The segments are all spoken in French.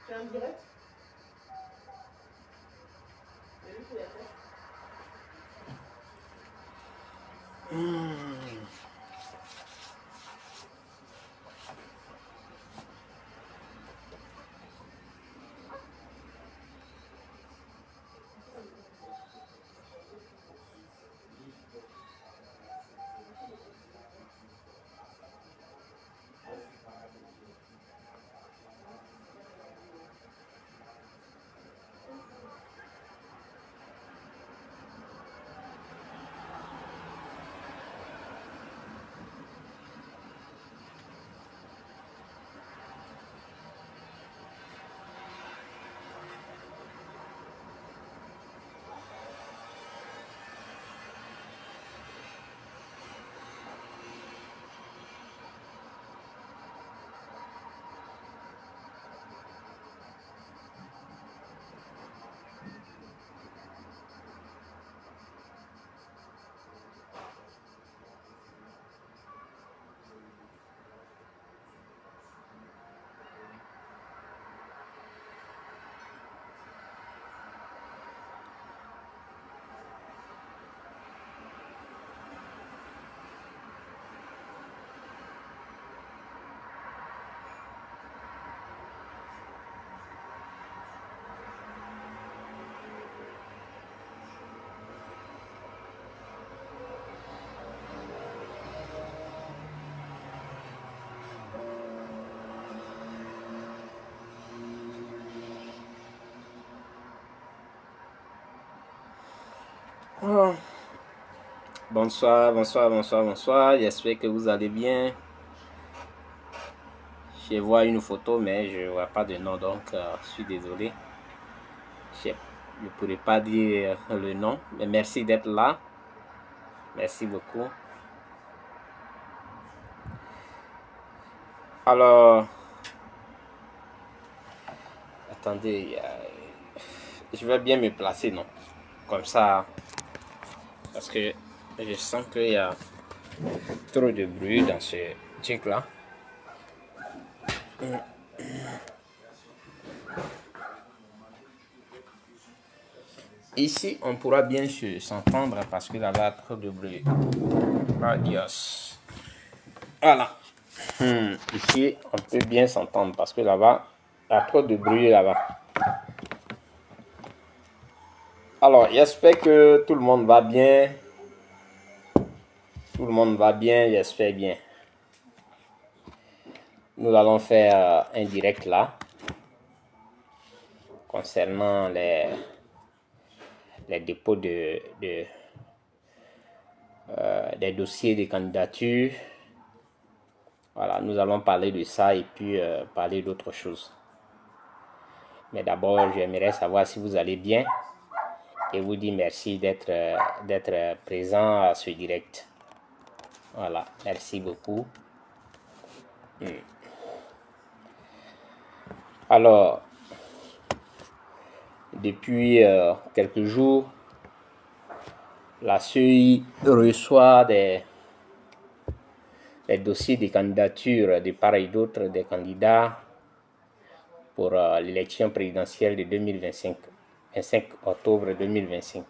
C'est en direct. Oh. Bonsoir, bonsoir, bonsoir, bonsoir. J'espère que vous allez bien. Je vois une photo, mais je ne vois pas de nom, donc je suis désolé. Je ne pourrais pas dire le nom, mais merci d'être là. Merci beaucoup. Alors, attendez, je vais bien me placer, non? Comme ça, parce que je sens qu'il y a trop de bruit dans ce truc-là. Ici, on pourra bien s'entendre parce que là-bas, trop de bruit. Adios. Voilà. Ici, on peut bien s'entendre parce que là-bas, il y a trop de bruit là-bas. Alors, j'espère que tout le monde va bien. Tout le monde va bien, j'espère bien. Nous allons faire un direct là concernant les dépôts des dossiers de candidature. Voilà, nous allons parler de ça et puis parler d'autres choses. Mais d'abord, j'aimerais savoir si vous allez bien et vous dire merci d'être présent à ce direct. Voilà, merci beaucoup. Alors, depuis quelques jours, la CEI reçoit des dossiers de candidature de part et d'autre des candidats pour l'élection présidentielle de 2025, 25 octobre 2025.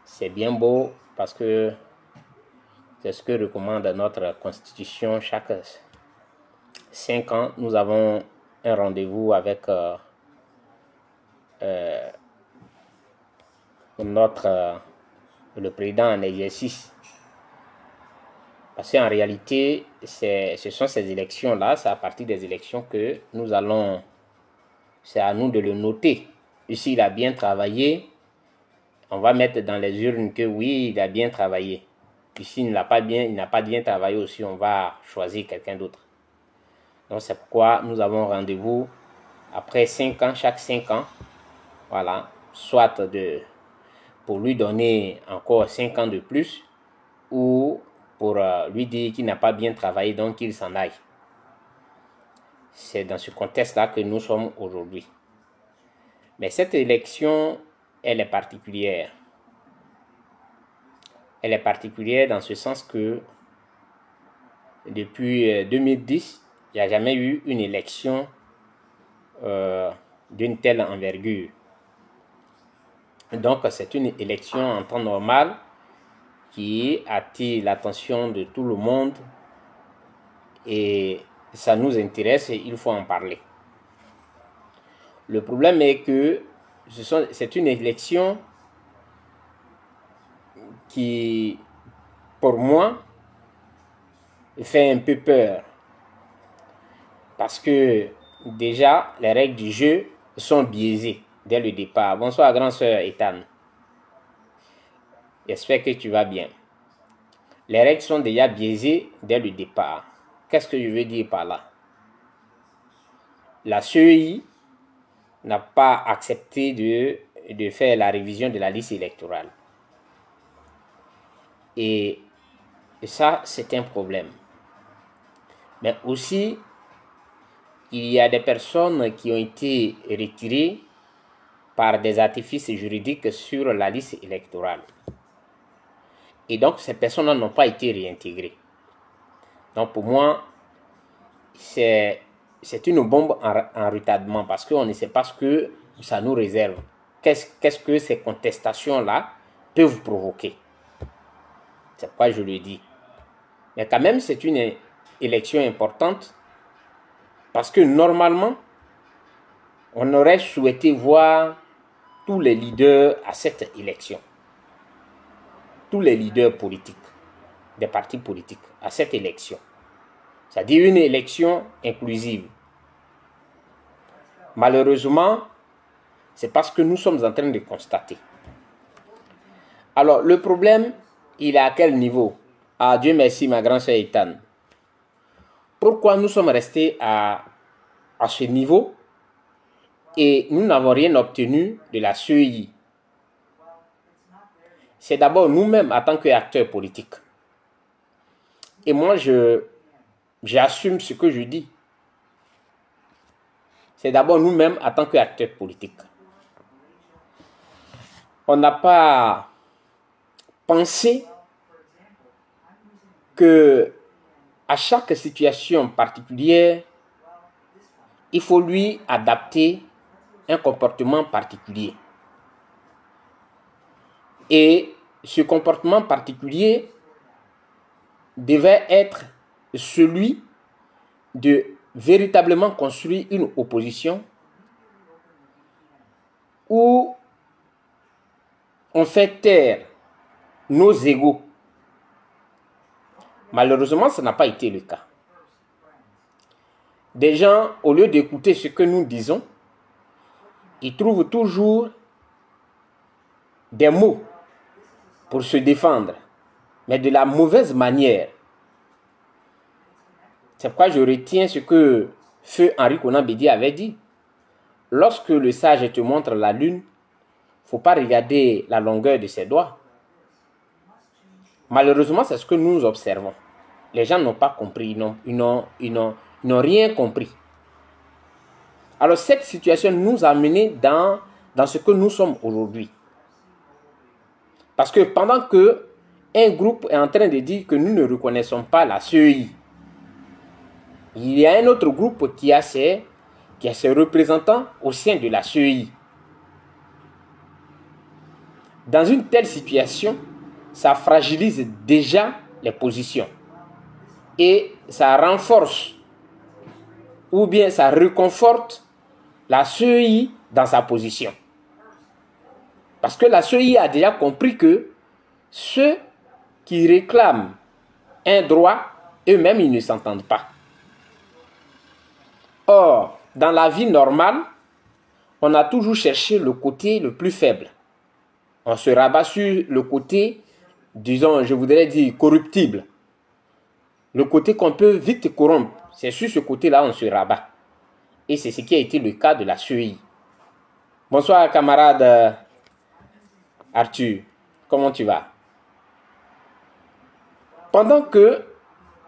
C'est bien beau parce que c'est ce que recommande notre constitution. Chaque 5 ans, nous avons un rendez-vous avec le président en exercice. Parce qu'en réalité, ce sont ces élections-là, c'est à partir des élections que nous allons, c'est à nous de le noter. Ici, il a bien travaillé, on va mettre dans les urnes que oui, il a bien travaillé. Ici, il n'a pas bien travaillé aussi, on va choisir quelqu'un d'autre. Donc, c'est pourquoi nous avons rendez-vous après 5 ans, chaque 5 ans, voilà, soit pour lui donner encore 5 ans de plus, ou pour lui dire qu'il n'a pas bien travaillé, donc qu'il s'en aille. C'est dans ce contexte-là que nous sommes aujourd'hui. Mais cette élection, elle est particulière. elle est particulière dans ce sens que depuis 2010, il n'y a jamais eu une élection d'une telle envergure. Donc, c'est une élection en temps normal qui attire l'attention de tout le monde et ça nous intéresse et il faut en parler. Le problème est que c'est une élection qui, pour moi, fait un peu peur. Parce que déjà, les règles du jeu sont biaisées dès le départ. Bonsoir, grande sœur Ethan. J'espère que tu vas bien. Les règles sont déjà biaisées dès le départ. Qu'est-ce que je veux dire par là? La CEI n'a pas accepté de faire la révision de la liste électorale. Et ça, c'est un problème. Mais aussi, il y a des personnes qui ont été retirées par des artifices juridiques sur la liste électorale. Et donc, ces personnes n'ont pas été réintégrées. Donc, pour moi, c'est une bombe en retardement parce qu'on ne sait pas ce que ça nous réserve. Qu'est-ce que ces contestations-là peuvent provoquer? C'est pourquoi je le dis. Mais quand même, c'est une élection importante parce que normalement, on aurait souhaité voir tous les leaders à cette élection. Tous les leaders politiques, des partis politiques, à cette élection. C'est-à-dire une élection inclusive. Malheureusement, c'est parce que nous sommes en train de constater. Alors, le problème, il est à quel niveau? Ah, Dieu merci, ma grande sœur Ethan. Pourquoi nous sommes restés à ce niveau et nous n'avons rien obtenu de la CEI? C'est d'abord nous-mêmes en tant qu'acteurs politiques. Et moi, j'assume ce que je dis. C'est d'abord nous-mêmes en tant qu'acteurs politiques. On n'a pas pensé que à chaque situation particulière, il faut lui adapter un comportement particulier. Et ce comportement particulier devait être celui de véritablement construire une opposition où on fait taire nos égos. Malheureusement, ça n'a pas été le cas. Des gens, au lieu d'écouter ce que nous disons, ils trouvent toujours des mots pour se défendre, mais de la mauvaise manière. C'est pourquoi je retiens ce que Feu Henri Konan Bédié avait dit. Lorsque le sage te montre la lune, il ne faut pas regarder la longueur de ses doigts. Malheureusement, c'est ce que nous observons. Les gens n'ont pas compris, ils n'ont rien compris. Alors cette situation nous a menés dans ce que nous sommes aujourd'hui. Parce que pendant que un groupe est en train de dire que nous ne reconnaissons pas la CEI, il y a un autre groupe qui a ses représentants au sein de la CEI. Dans une telle situation, ça fragilise déjà les positions. Et ça renforce ou bien ça réconforte la CEI dans sa position. Parce que la CEI a déjà compris que ceux qui réclament un droit, eux-mêmes, ils ne s'entendent pas. Or, dans la vie normale, on a toujours cherché le côté le plus faible. On se rabat sur le côté, disons, je voudrais dire, corruptible. Le côté qu'on peut vite corrompre. C'est sur ce côté-là on se rabat. Et c'est ce qui a été le cas de la CEI. Bonsoir, camarade Arthur. Comment tu vas? Pendant que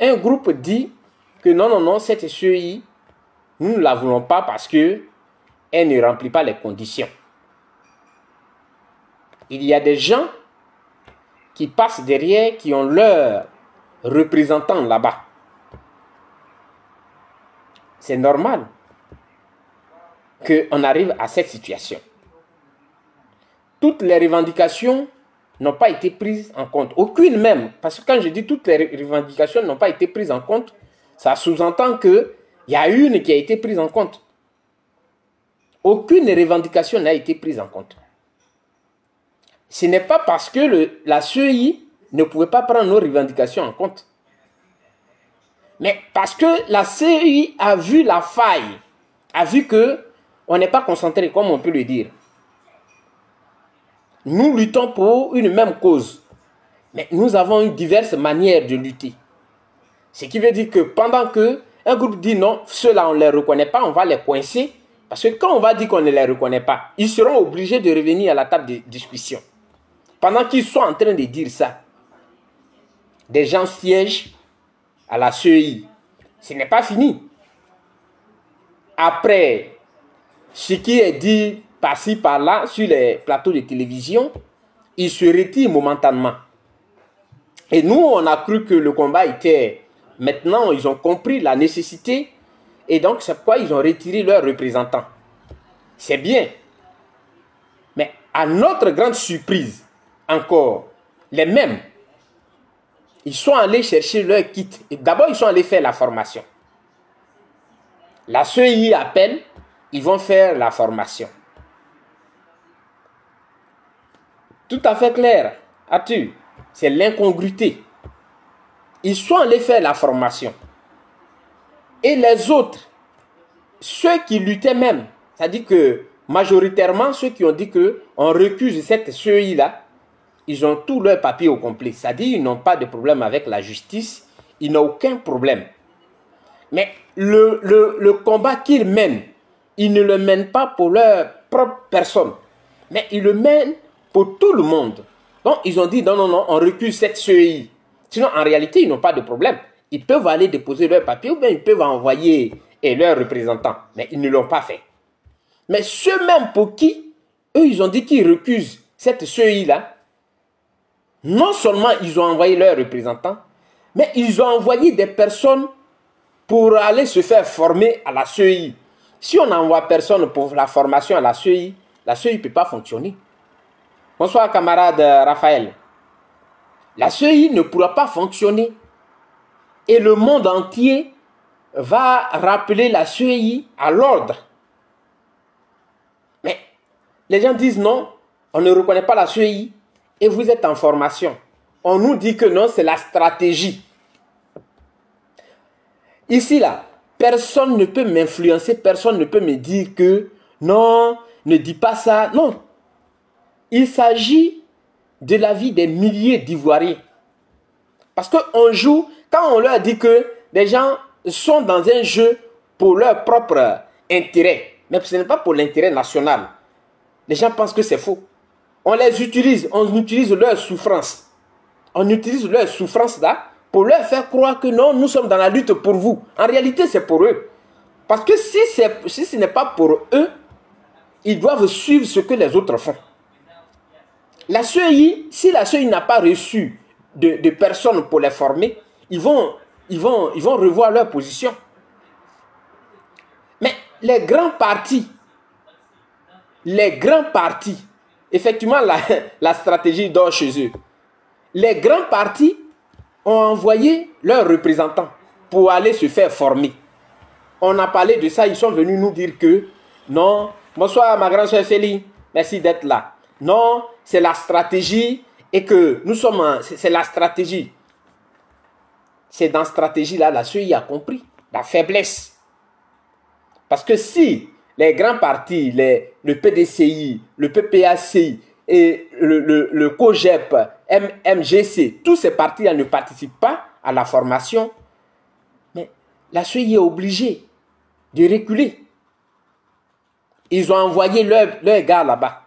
un groupe dit que non, cette CEI, nous ne la voulons pas parce qu'elle ne remplit pas les conditions. Il y a des gens qui passent derrière, qui ont leurs représentants là-bas. C'est normal qu'on arrive à cette situation. Toutes les revendications n'ont pas été prises en compte. Aucune même. Parce que quand je dis toutes les revendications n'ont pas été prises en compte, ça sous-entend qu'il y a une qui a été prise en compte. Aucune revendication n'a été prise en compte. Ce n'est pas parce que la CEI ne pouvait pas prendre nos revendications en compte. Mais parce que la CEI a vu la faille, a vu qu'on n'est pas concentré, comme on peut le dire. Nous luttons pour une même cause, mais nous avons eu diverses manières de lutter. Ce qui veut dire que pendant qu'un groupe dit non, ceux-là on ne les reconnaît pas, on va les coincer. Parce que quand on va dire qu'on ne les reconnaît pas, ils seront obligés de revenir à la table de discussion. Pendant qu'ils sont en train de dire ça, des gens siègent à la CEI. Ce n'est pas fini. Après, ce qui est dit par-ci, par-là, sur les plateaux de télévision, ils se retirent momentanément. Et nous, on a cru que le combat était... Maintenant, ils ont compris la nécessité. Et donc, c'est pourquoi ils ont retiré leurs représentants. C'est bien. Mais à notre grande surprise, encore, les mêmes, ils sont allés chercher leur kit. Et d'abord, ils sont allés faire la formation. La CEI appelle, ils vont faire la formation. Tout à fait clair, as-tu? C'est l'incongruité. Ils sont allés faire la formation. Et les autres, ceux qui luttaient même, c'est-à-dire que majoritairement, ceux qui ont dit qu'on recuse cette CEI-là, ils ont tous leurs papiers au complet. C'est-à-dire qu'ils n'ont pas de problème avec la justice, ils n'ont aucun problème. Mais le combat qu'ils mènent, ils ne le mènent pas pour leur propre personne, mais ils le mènent pour tout le monde. Donc, ils ont dit non, non, non, on recuse cette CEI. Sinon, en réalité, ils n'ont pas de problème. Ils peuvent aller déposer leurs papiers ou bien ils peuvent envoyer leurs représentants. Mais ils ne l'ont pas fait. Mais ceux-mêmes pour qui, eux, ils ont dit qu'ils recusent cette CEI-là, non seulement ils ont envoyé leurs représentants, mais ils ont envoyé des personnes pour aller se faire former à la CEI. Si on n'envoie personne pour la formation à la CEI ne peut pas fonctionner. Bonsoir camarade Raphaël. La CEI ne pourra pas fonctionner. Et le monde entier va rappeler la CEI à l'ordre. Mais les gens disent non, on ne reconnaît pas la CEI et vous êtes en formation. On nous dit que non, c'est la stratégie. Ici, là, personne ne peut m'influencer, personne ne peut me dire que non, ne dis pas ça. Non. Il s'agit de la vie des milliers d'Ivoiriens. Parce qu'on joue, quand on leur dit que les gens sont dans un jeu pour leur propre intérêt, mais ce n'est pas pour l'intérêt national. Les gens pensent que c'est faux. On les utilise, on utilise leur souffrance. On utilise leur souffrance là pour leur faire croire que non, nous sommes dans la lutte pour vous. En réalité, c'est pour eux. Parce que si ce n'est pas pour eux, ils doivent suivre ce que les autres font. La CEI, si la CEI n'a pas reçu de personnes pour les former, ils vont revoir leur position. Mais les grands partis, effectivement, la stratégie dort chez eux. Les grands partis ont envoyé leurs représentants pour aller se faire former. On a parlé de ça, ils sont venus nous dire que non, bonsoir ma grande soeur Feli, merci d'être là. Non, c'est la stratégie et que nous sommes, c'est la stratégie. C'est dans la stratégie là, la CEI a compris la faiblesse. Parce que si les grands partis, le PDCI, le PPACI et le COGEP, MGC, tous ces partis-là ne participent pas à la formation, mais la CEI est obligée de reculer. Ils ont envoyé leurs gars là-bas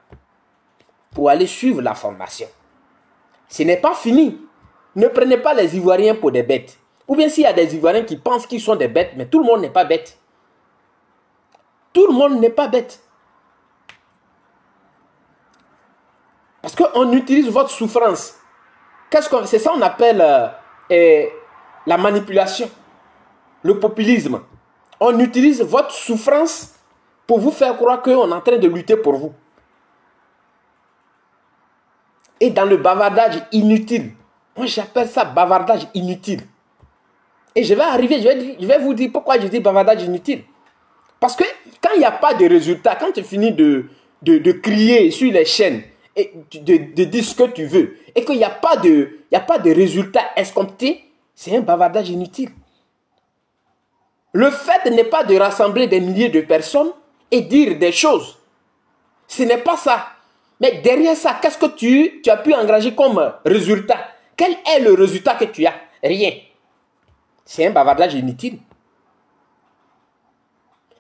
pour aller suivre la formation. Ce n'est pas fini. Ne prenez pas les Ivoiriens pour des bêtes. Ou bien s'il y a des Ivoiriens qui pensent qu'ils sont des bêtes, mais tout le monde n'est pas bête. Tout le monde n'est pas bête. Parce qu'on utilise votre souffrance C'est ça qu'on appelle la manipulation, le populisme. On utilise votre souffrance pour vous faire croire qu'on est en train de lutter pour vous. Et dans le bavardage inutile, moi j'appelle ça bavardage inutile. Et je vais arriver, je vais vous dire pourquoi je dis bavardage inutile. Parce que quand il n'y a pas de résultat, quand tu finis de crier sur les chaînes, et de dire ce que tu veux, et qu'il n'y a pas de résultat escompté, c'est un bavardage inutile. Le fait n'est pas de rassembler des milliers de personnes et dire des choses. Ce n'est pas ça. Mais derrière ça, qu'est-ce que tu as pu engager comme résultat? Quel est le résultat que tu as? Rien. C'est un bavardage inutile.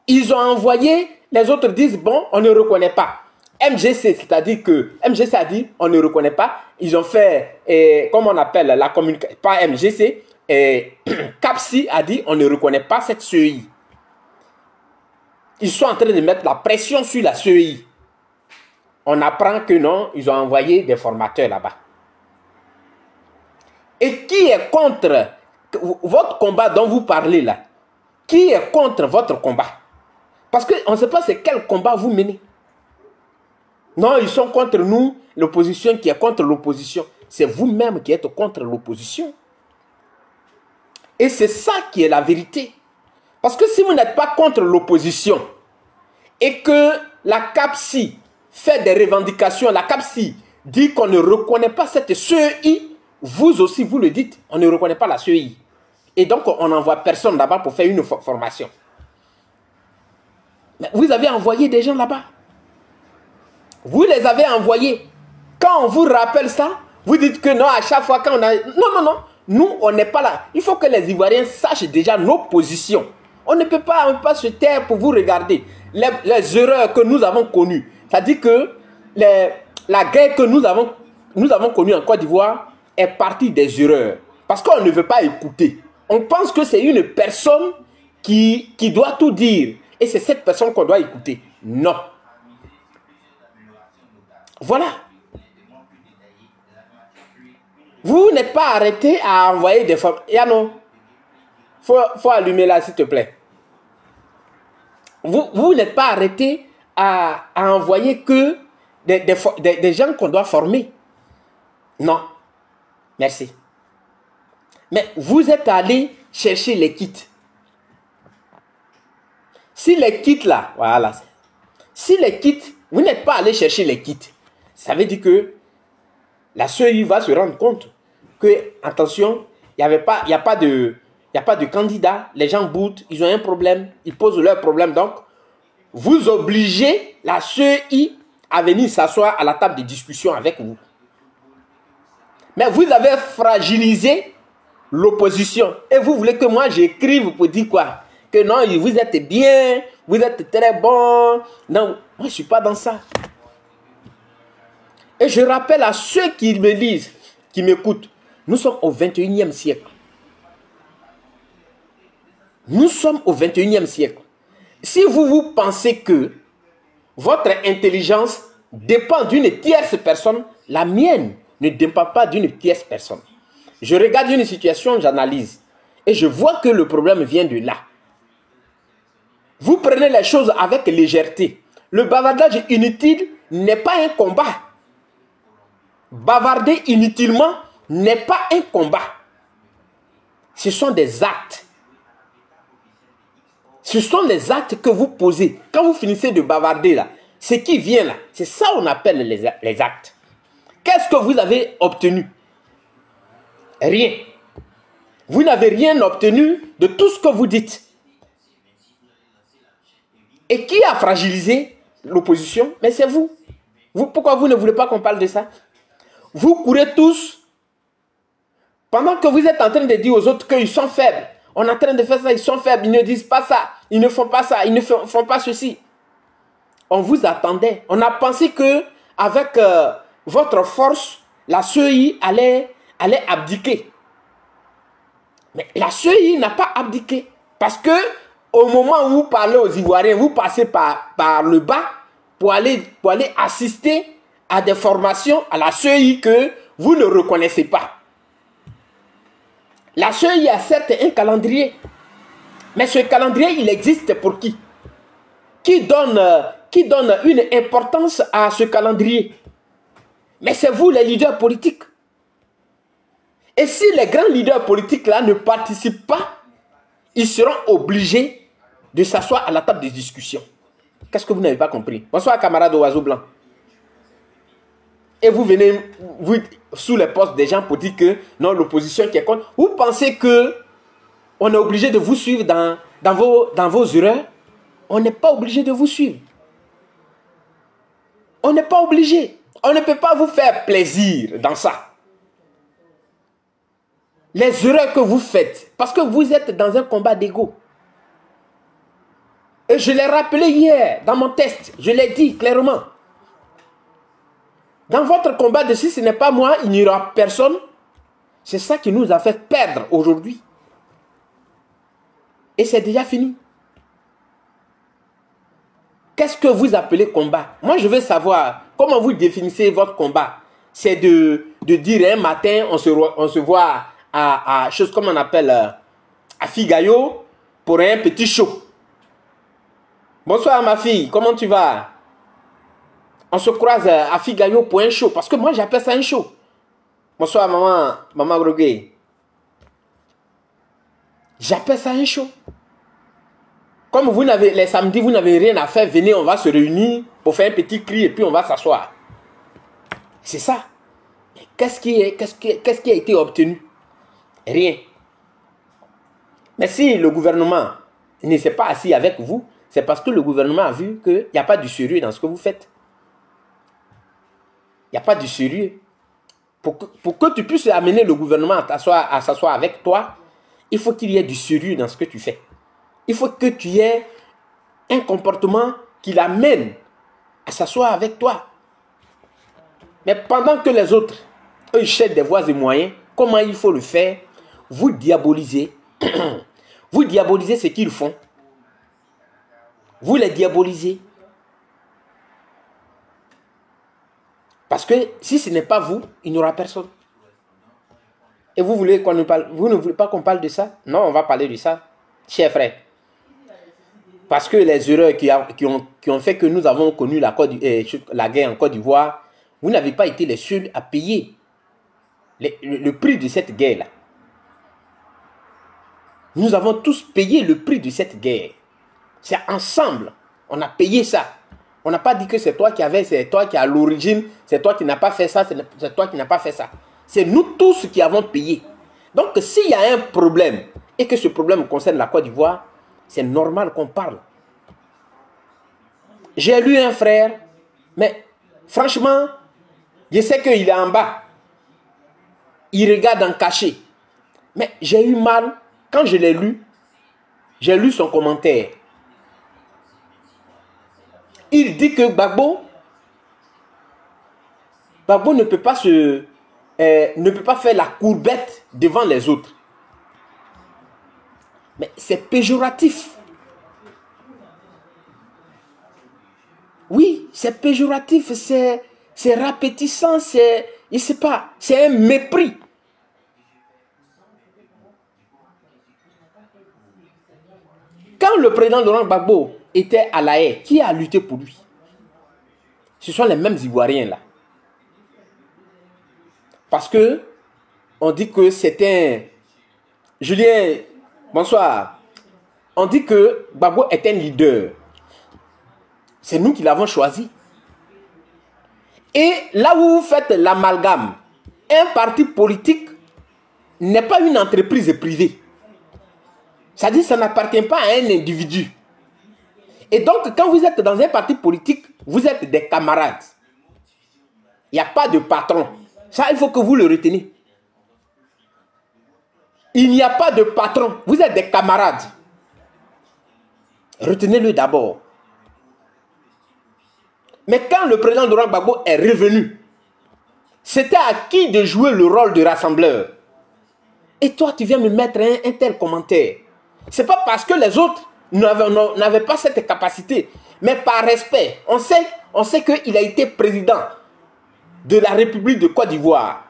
Ils ont envoyé, les autres disent, bon, on ne reconnaît pas. MGC, c'est-à-dire que MGC a dit, on ne reconnaît pas. Ils ont fait, comme on appelle la communication, pas MGC, CAPSI a dit, on ne reconnaît pas cette CEI. Ils sont en train de mettre la pression sur la CEI. On apprend que non, ils ont envoyé des formateurs là-bas. Et qui est contre votre combat dont vous parlez là? Qui est contre votre combat? Parce qu'on ne sait pas c'est quel combat vous menez. Non, ils sont contre nous, l'opposition qui est contre l'opposition. C'est vous-même qui êtes contre l'opposition. Et c'est ça qui est la vérité. Parce que si vous n'êtes pas contre l'opposition et que la CAPSI fait des revendications, la CAPSI dit qu'on ne reconnaît pas cette CEI, vous aussi vous le dites, on ne reconnaît pas la CEI. Et donc on n'envoie personne là-bas pour faire une formation. Mais vous avez envoyé des gens là-bas. Vous les avez envoyés. Quand on vous rappelle ça, vous dites que non, à chaque fois quand on a... Non. Nous, on n'est pas là. Il faut que les Ivoiriens sachent déjà nos positions. On ne peut pas se taire pour vous regarder. Les erreurs que nous avons connues. C'est-à-dire que la guerre que nous avons connue en Côte d'Ivoire est partie des erreurs. Parce qu'on ne veut pas écouter. On pense que c'est une personne qui doit tout dire. Et c'est cette personne qu'on doit écouter. Non. Voilà. Vous n'êtes pas arrêté à envoyer des femmes. Yano, faut allumer là, s'il te plaît. Vous n'êtes pas arrêté à envoyer que des gens qu'on doit former. Non. Merci. Mais vous êtes allé chercher les kits. Si les kits là, voilà. Si les kits, vous n'êtes pas allé chercher les kits, ça veut dire que la CEI va se rendre compte que, attention, il n'y a pas de candidat, les gens boutent, ils ont un problème, ils posent leur problème. Donc, vous obligez la CEI à venir s'asseoir à la table de discussion avec vous. Mais vous avez fragilisé l'opposition. Et vous voulez que moi j'écrive pour dire quoi? Que non, vous êtes bien, vous êtes très bon. Non, moi je ne suis pas dans ça. Et je rappelle à ceux qui me lisent, qui m'écoutent, nous sommes au 21e siècle. Nous sommes au 21e siècle. Si vous pensez que votre intelligence dépend d'une tierce personne, la mienne ne dépend pas d'une tierce personne. Je regarde une situation, j'analyse. Et je vois que le problème vient de là. Vous prenez les choses avec légèreté. Le bavardage inutile n'est pas un combat. Bavarder inutilement n'est pas un combat. Ce sont des actes. Ce sont les actes que vous posez. Quand vous finissez de bavarder là, ce qui vient là, c'est ça qu'on appelle les actes. Qu'est-ce que vous avez obtenu? Rien. Vous n'avez rien obtenu de tout ce que vous dites. Et qui a fragilisé l'opposition? Mais c'est vous. Pourquoi vous ne voulez pas qu'on parle de ça? Vous courez tous, pendant que vous êtes en train de dire aux autres qu'ils sont faibles. On est en train de faire ça, ils sont faibles, ils ne disent pas ça, ils ne font pas ça, ils ne font pas ceci. On vous attendait. On a pensé que avec votre force, la CEI allait abdiquer. Mais la CEI n'a pas abdiqué. Parce que au moment où vous parlez aux Ivoiriens, vous passez par le bas pour aller assister à des formations à la CEI que vous ne reconnaissez pas. La CEI a certes un calendrier. Mais ce calendrier, il existe pour qui? Qui donne une importance à ce calendrier? Mais c'est vous les leaders politiques. Et si les grands leaders politiques là ne participent pas, ils seront obligés de s'asseoir à la table de discussion. Qu'est-ce que vous n'avez pas compris? Bonsoir camarade Oiseau Blanc. Et vous venez sous les postes des gens pour dire que non, l'opposition qui est contre. Vous pensez que on est obligé de vous suivre dans vos erreurs? On n'est pas obligé de vous suivre. On n'est pas obligé. On ne peut pas vous faire plaisir dans ça. Les erreurs que vous faites, parce que vous êtes dans un combat d'ego. Et je l'ai rappelé hier dans mon test, je l'ai dit clairement. Dans votre combat de si ce n'est pas moi, il n'y aura personne. C'est ça qui nous a fait perdre aujourd'hui. Et c'est déjà fini. Qu'est-ce que vous appelez combat? Moi, je veux savoir comment vous définissez votre combat. C'est de dire un matin, on se voit à chose comme on appelle à Figayo pour un petit show. Bonsoir ma fille, comment tu vas? On se croise à Figayo pour un show. Parce que moi, j'appelle ça un show. Bonsoir maman Grogué. J'appelle ça un show. Comme vous n'avez, les samedis, vous n'avez rien à faire, venez, on va se réunir pour faire un petit cri et puis on va s'asseoir. C'est ça. Qu'est-ce qui a été obtenu? Rien. Mais si le gouvernement ne s'est pas assis avec vous, c'est parce que le gouvernement a vu qu'il n'y a pas du sérieux dans ce que vous faites. Il n'y a pas du sérieux. Pour que tu puisses amener le gouvernement à s'asseoir avec toi, il faut qu'il y ait du sérieux dans ce que tu fais. Il faut que tu aies un comportement qui l'amène à s'asseoir avec toi. Mais pendant que les autres, eux, ils cherchent des voies et moyens, comment il faut le faire? Vous diabolisez. Vous diabolisez ce qu'ils font. Vous les diabolisez. Parce que si ce n'est pas vous, il n'y aura personne. Et vous voulez qu'on ne parle, vous ne voulez pas qu'on parle de ça? Non, on va parler de ça, chers frères. Parce que les erreurs qui ont fait que nous avons connu la guerre en Côte d'Ivoire, vous n'avez pas été les seuls à payer le prix de cette guerre-là. Nous avons tous payé le prix de cette guerre. C'est ensemble, on a payé ça. On n'a pas dit que c'est toi qui avais, c'est toi qui as l'origine, c'est toi qui n'as pas fait ça, c'est toi qui n'as pas fait ça. C'est nous tous qui avons payé. Donc s'il y a un problème et que ce problème concerne la Côte d'Ivoire, c'est normal qu'on parle. J'ai lu un frère, mais franchement, je sais qu'il est en bas. Il regarde en cachet. Mais j'ai eu mal, quand je l'ai lu, j'ai lu son commentaire. Il dit que Gbagbo ne peut pas faire la courbette devant les autres. Mais c'est péjoratif. Oui, c'est péjoratif, c'est répétissant, je sais pas, c'est un mépris. Quand le président Laurent Gbagbo était à La Haye, qui a lutté pour lui? Ce sont les mêmes Ivoiriens là. Parce que on dit que c'est un... Julien, bonsoir. On dit que Gbagbo est un leader. C'est nous qui l'avons choisi. Et là où vous faites l'amalgame, un parti politique n'est pas une entreprise privée. C'est-à-dire que ça n'appartient pas à un individu. Et donc, quand vous êtes dans un parti politique, vous êtes des camarades. Il n'y a pas de patron. Ça, il faut que vous le reteniez. Il n'y a pas de patron. Vous êtes des camarades. Retenez-le d'abord. Mais quand le président Laurent Gbagbo est revenu, c'était à qui de jouer le rôle de rassembleur? Et toi, tu viens me mettre un tel commentaire. Ce n'est pas parce que les autres n'avaient pas cette capacité, mais par respect. On sait qu'il a été président de la République de Côte d'Ivoire.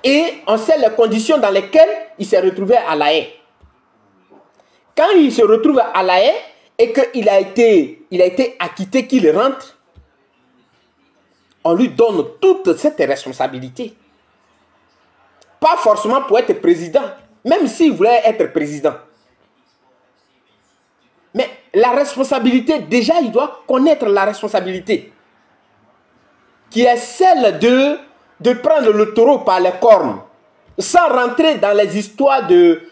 Et on sait les conditions dans lesquelles il s'est retrouvé à La Haye. Quand il se retrouve à La Haye et qu'il a été acquitté, qu'il rentre, on lui donne toute cette responsabilité. Pas forcément pour être président, même s'il voulait être président. Mais la responsabilité, déjà, il doit connaître la responsabilité, qui est celle de prendre le taureau par les cornes, sans rentrer dans les histoires de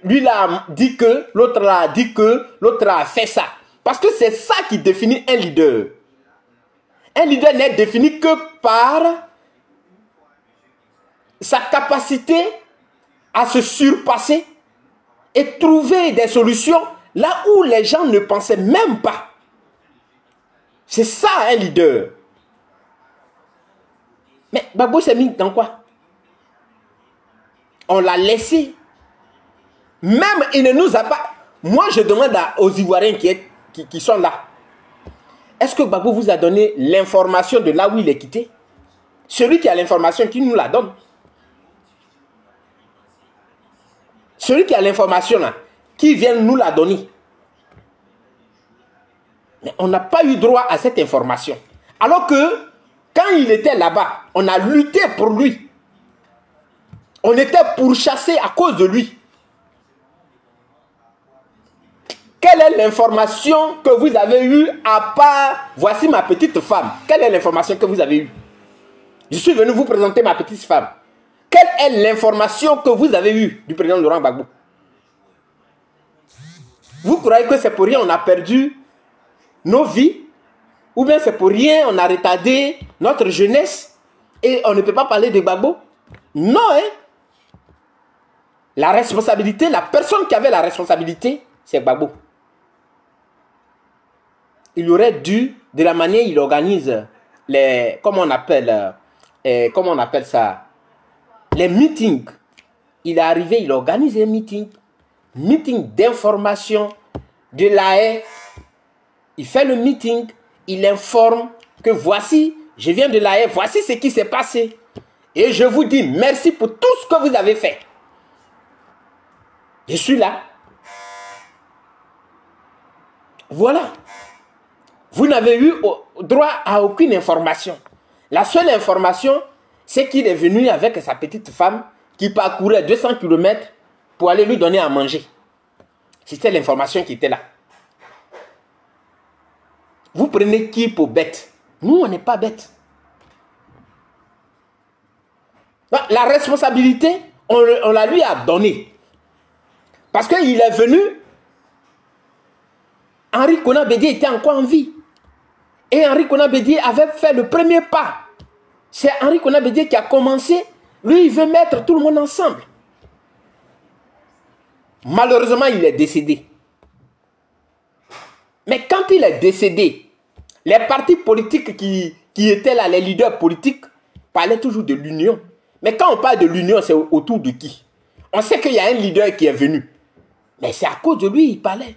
lui l'a dit que, l'autre l'a dit que, l'autre a fait ça. Parce que c'est ça qui définit un leader. Un leader n'est défini que par sa capacité à se surpasser et trouver des solutions là où les gens ne pensaient même pas. C'est ça un leader. Mais Gbagbo s'est mis dans quoi? On l'a laissé. Même il ne nous a pas... Moi je demande aux Ivoiriens qui sont là. Est-ce que Gbagbo vous a donné l'information de là où il est quitté? Celui qui a l'information, qui nous la donne? Celui qui a l'information là, qui vient nous la donner? Mais on n'a pas eu droit à cette information. Alors que, quand il était là-bas, on a lutté pour lui. On était pourchassés à cause de lui. Quelle est l'information que vous avez eue à part, voici ma petite femme? Quelle est l'information que vous avez eue? Je suis venu vous présenter ma petite femme. Quelle est l'information que vous avez eue du président Laurent Gbagbo? Vous croyez que c'est pour rien on a perdu nos vies? Ou bien c'est pour rien on a retardé notre jeunesse et on ne peut pas parler de Gbagbo? Non, hein? La responsabilité, la personne qui avait la responsabilité, c'est Gbagbo. Il aurait dû, de la manière il organise les, comment on appelle ça, les meetings. Il est arrivé, il organise un meeting d'information de La Haye. Il fait le meeting, il informe que voici, je viens de La Haye, voici ce qui s'est passé. Et je vous dis merci pour tout ce que vous avez fait. Je suis là. Voilà. Vous n'avez eu droit à aucune information. La seule information, c'est qu'il est venu avec sa petite femme qui parcourait 200 km pour aller lui donner à manger. C'était l'information qui était là. Vous prenez qui pour bête? Nous, on n'est pas bêtes. La responsabilité, on la lui a donnée. Parce qu'il est venu, Henri Konan Bédié était encore en vie. Et Henri Konan Bédié avait fait le premier pas. C'est Henri Konan Bédié qui a commencé. Lui, il veut mettre tout le monde ensemble. Malheureusement, il est décédé. Mais quand il est décédé, les partis politiques qui étaient là, les leaders politiques, parlaient toujours de l'union. Mais quand on parle de l'union, c'est autour de qui? On sait qu'il y a un leader qui est venu. Mais c'est à cause de lui, il parlait.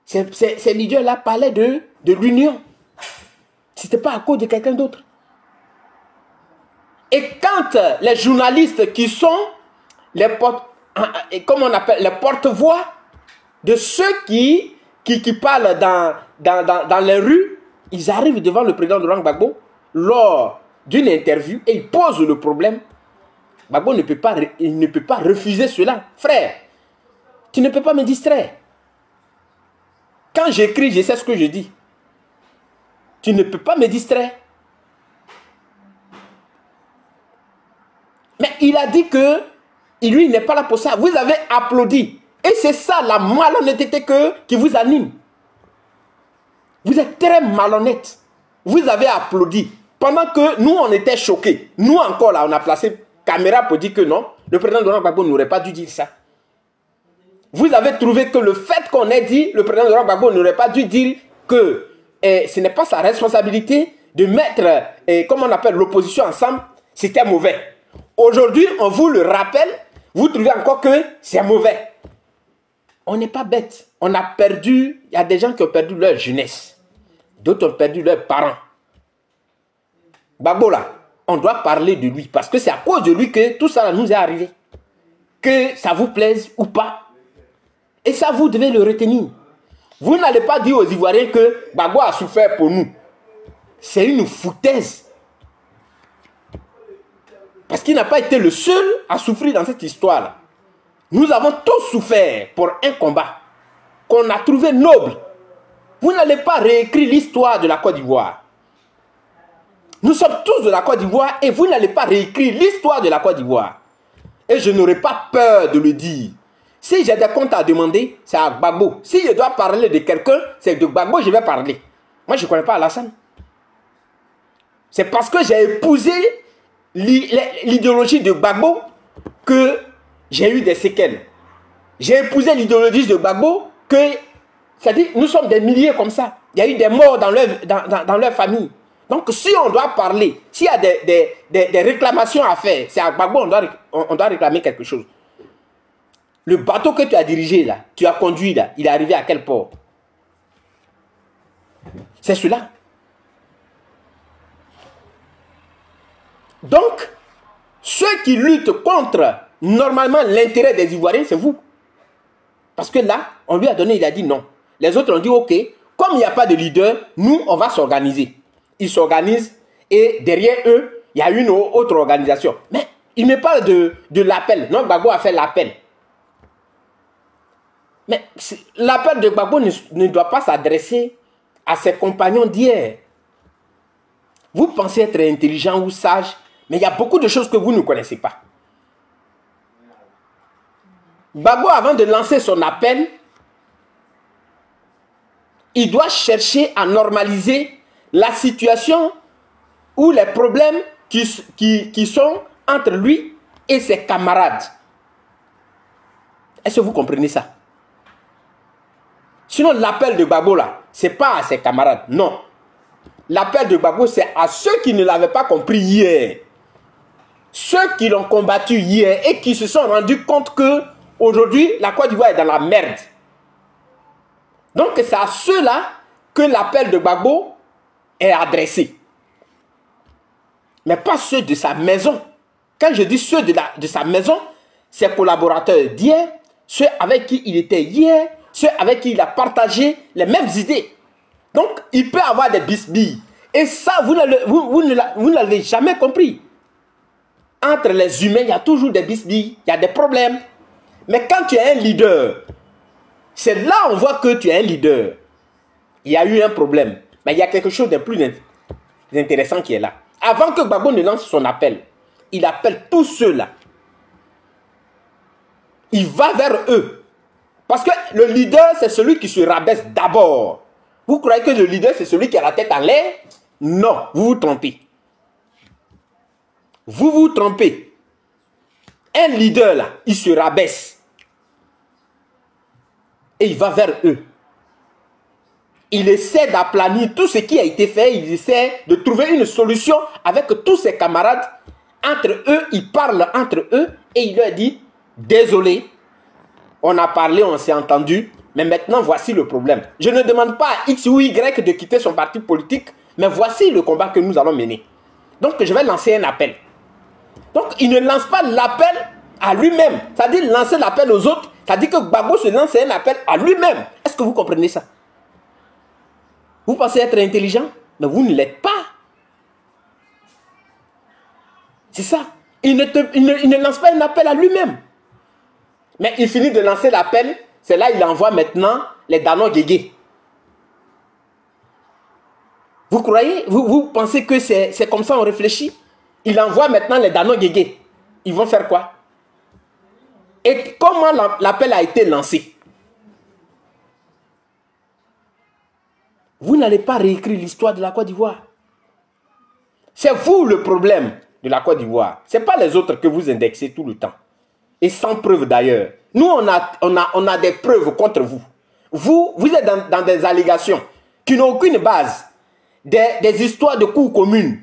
Ces leaders-là parlaient de l'union. Ce n'était pas à cause de quelqu'un d'autre. Et quand les journalistes qui sont les porte-voix de ceux qui parlent dans les rues, ils arrivent devant le président Laurent Gbagbo lors d'une interview et ils posent le problème. Gbagbo ne peut pas refuser cela. Frère, tu ne peux pas me distraire. Quand j'écris, je sais ce que je dis. Tu ne peux pas me distraire. Mais il a dit que lui, il n'est pas là pour ça. Vous avez applaudi. Et c'est ça la malhonnêteté qui vous anime. Vous êtes très malhonnête. Vous avez applaudi. Pendant que nous, on était choqués. Nous encore, là, on a placé caméra pour dire que non, le président Laurent Gbagbo n'aurait pas dû dire ça. Vous avez trouvé que le fait qu'on ait dit, le président Laurent Gbagbo n'aurait pas dû dire que ce n'est pas sa responsabilité de mettre, comment on appelle, l'opposition ensemble, c'était mauvais. Aujourd'hui, on vous le rappelle, vous trouvez encore que c'est mauvais. On n'est pas bête. On a perdu, il y a des gens qui ont perdu leur jeunesse. D'autres ont perdu leurs parents. Gbagbo là, on doit parler de lui. Parce que c'est à cause de lui que tout ça nous est arrivé. Que ça vous plaise ou pas. Et ça, vous devez le retenir. Vous n'allez pas dire aux Ivoiriens que Gbagbo a souffert pour nous. C'est une foutaise. Parce qu'il n'a pas été le seul à souffrir dans cette histoire-là. Nous avons tous souffert pour un combat qu'on a trouvé noble. Vous n'allez pas réécrire l'histoire de la Côte d'Ivoire. Nous sommes tous de la Côte d'Ivoire et vous n'allez pas réécrire l'histoire de la Côte d'Ivoire. Et je n'aurai pas peur de le dire. Si j'ai des comptes à demander, c'est à Gbagbo. Si je dois parler de quelqu'un, c'est de Gbagbo que je vais parler. Moi, je ne connais pas Alassane. C'est parce que j'ai épousé l'idéologie de Gbagbo que j'ai eu des séquelles. J'ai épousé l'idéologie de Gbagbo que, c'est-à-dire, nous sommes des milliers comme ça. Il y a eu des morts dans leur famille. Donc, si on doit parler, s'il y a des réclamations à faire, c'est à Gbagbo on doit réclamer quelque chose. Le bateau que tu as dirigé là, tu as conduit là, il est arrivé à quel port? C'est cela. Donc, ceux qui luttent contre normalement l'intérêt des Ivoiriens, c'est vous. Parce que là, on lui a donné, il a dit non. Les autres ont dit ok, comme il n'y a pas de leader, nous, on va s'organiser. Ils s'organisent et derrière eux, il y a une autre organisation. Mais il me parle de l'appel. Non, Gbagbo a fait l'appel. Mais l'appel de Gbagbo ne doit pas s'adresser à ses compagnons d'hier. Vous pensez être intelligent ou sage, mais il y a beaucoup de choses que vous ne connaissez pas. Gbagbo, avant de lancer son appel, il doit chercher à normaliser la situation ou les problèmes qui sont entre lui et ses camarades. Est-ce que vous comprenez ça? Sinon, l'appel de Gbagbo, là, ce n'est pas à ses camarades, non. L'appel de Gbagbo, c'est à ceux qui ne l'avaient pas compris hier. Ceux qui l'ont combattu hier et qui se sont rendus compte que aujourd'hui, la Côte d'Ivoire est dans la merde. Donc, c'est à ceux-là que l'appel de Gbagbo est adressé. Mais pas ceux de sa maison. Quand je dis ceux de sa maison, ses collaborateurs d'hier, ceux avec qui il était hier, ceux avec qui il a partagé les mêmes idées. Donc, il peut avoir des bisbilles. Et ça, vous ne l'avez jamais compris. Entre les humains, il y a toujours des bisbilles, il y a des problèmes. Mais quand tu es un leader, c'est là on voit que tu es un leader. Il y a eu un problème. Mais il y a quelque chose de plus intéressant qui est là. Avant que Gbagbo ne lance son appel, il appelle tous ceux-là. Il va vers eux. Parce que le leader, c'est celui qui se rabaisse d'abord. Vous croyez que le leader, c'est celui qui a la tête en l'air? Non, vous vous trompez. Vous vous trompez. Un leader, là, il se rabaisse. Et il va vers eux. Il essaie d'aplanir tout ce qui a été fait. Il essaie de trouver une solution avec tous ses camarades. Entre eux, il parle entre eux et il leur dit, désolé, on a parlé, on s'est entendu, mais maintenant voici le problème. Je ne demande pas à X ou Y de quitter son parti politique, mais voici le combat que nous allons mener. Donc je vais lancer un appel. Donc il ne lance pas l'appel à lui-même. C'est-à-dire lancer l'appel aux autres. C'est-à-dire que Gbagbo se lance un appel à lui-même. Est-ce que vous comprenez ça? Vous pensez être intelligent, mais vous ne l'êtes pas. C'est ça. Il ne lance pas un appel à lui-même. Mais il finit de lancer l'appel. C'est là qu'il envoie maintenant les Dano Guégué. Vous croyez? Vous pensez que c'est comme ça on réfléchit? Il envoie maintenant les Dano Guégué. Ils vont faire quoi? Et comment l'appel a été lancé? Vous n'allez pas réécrire l'histoire de la Côte d'Ivoire. C'est vous le problème de la Côte d'Ivoire. Ce n'est pas les autres que vous indexez tout le temps. Et sans preuve d'ailleurs. Nous, on a des preuves contre vous. Vous êtes dans des allégations qui n'ont aucune base. Des histoires de cours communes.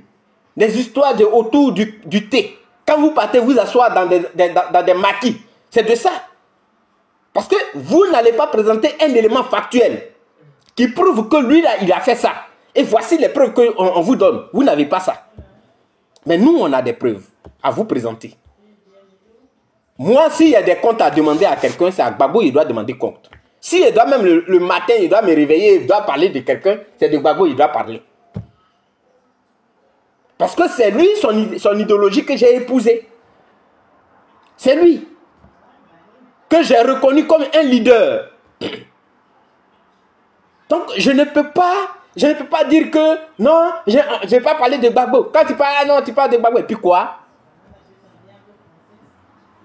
Des histoires autour du thé. Quand vous partez vous asseoir dans des maquis. C'est de ça. Parce que vous n'allez pas présenter un élément factuel qui prouve que lui, là, il a fait ça. Et voici les preuves qu'on vous donne. Vous n'avez pas ça. Mais nous, on a des preuves à vous présenter. Moi, s'il y a des comptes à demander à quelqu'un, c'est à Gbagbo, il doit demander compte. S'il doit même le matin, il doit me réveiller, il doit parler de quelqu'un, c'est de Gbagbo, il doit parler. Parce que c'est lui, son idéologie que j'ai épousée. C'est lui que j'ai reconnu comme un leader. Donc, je ne peux pas dire que non, je ne vais pas parler de Gbagbo. Quand tu parles, non, tu parles de Gbagbo. Et puis quoi?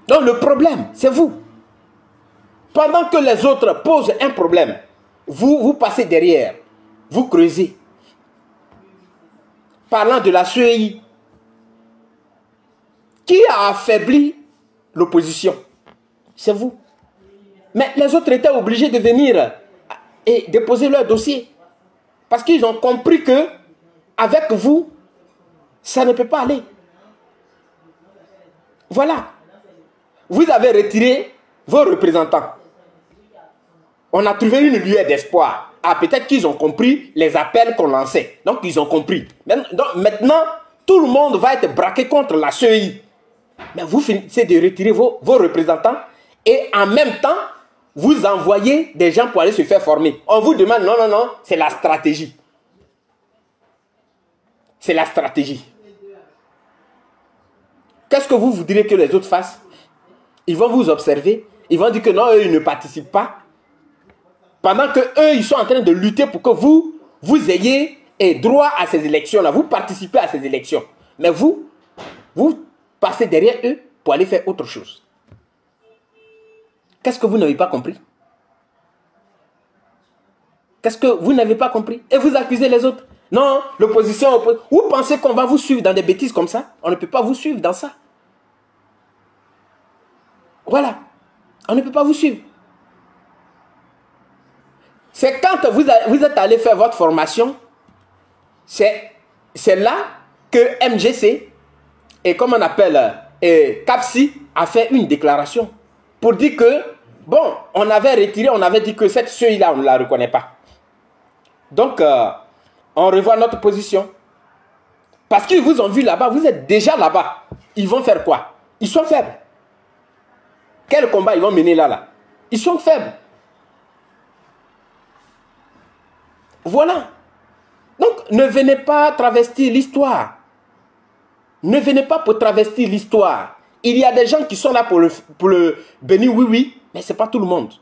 Donc, le problème, c'est vous. Pendant que les autres posent un problème, vous passez derrière, vous creusez. Parlant de la CEI, qui a affaibli l'opposition? C'est vous. Mais les autres étaient obligés de venir et déposer leur dossier. Parce qu'ils ont compris que avec vous, ça ne peut pas aller. Voilà. Vous avez retiré vos représentants. On a trouvé une lueur d'espoir. Ah, peut-être qu'ils ont compris les appels qu'on lançait. Donc, ils ont compris. Donc, maintenant, tout le monde va être braqué contre la CEI. Mais vous finissez de retirer vos représentants et en même temps, vous envoyez des gens pour aller se faire former. On vous demande, non, non, non, c'est la stratégie. C'est la stratégie. Qu'est-ce que vous voudriez que les autres fassent? Ils vont vous observer. Ils vont dire que non, eux, ils ne participent pas. Pendant que eux, ils sont en train de lutter pour que vous ayez droit à ces élections-là. Vous participez à ces élections. Mais vous passez derrière eux pour aller faire autre chose. Qu'est-ce que vous n'avez pas compris? Qu'est-ce que vous n'avez pas compris? Et vous accusez les autres. Non, l'opposition. Vous pensez qu'on va vous suivre dans des bêtises comme ça? On ne peut pas vous suivre dans ça. Voilà. On ne peut pas vous suivre. C'est quand vous êtes allé faire votre formation, c'est là que MGC et comme on appelle CAPSI a fait une déclaration pour dire que, bon, on avait retiré, on avait dit que cette CEI-là, on ne la reconnaît pas. Donc, on revoit notre position. Parce qu'ils vous ont vu là-bas, vous êtes déjà là-bas. Ils vont faire quoi? Ils sont faibles. Quel combat ils vont mener là? Ils sont faibles. Voilà. Donc, ne venez pas travestir l'histoire. Ne venez pas pour travestir l'histoire. Il y a des gens qui sont là pour le béni oui, mais ce n'est pas tout le monde.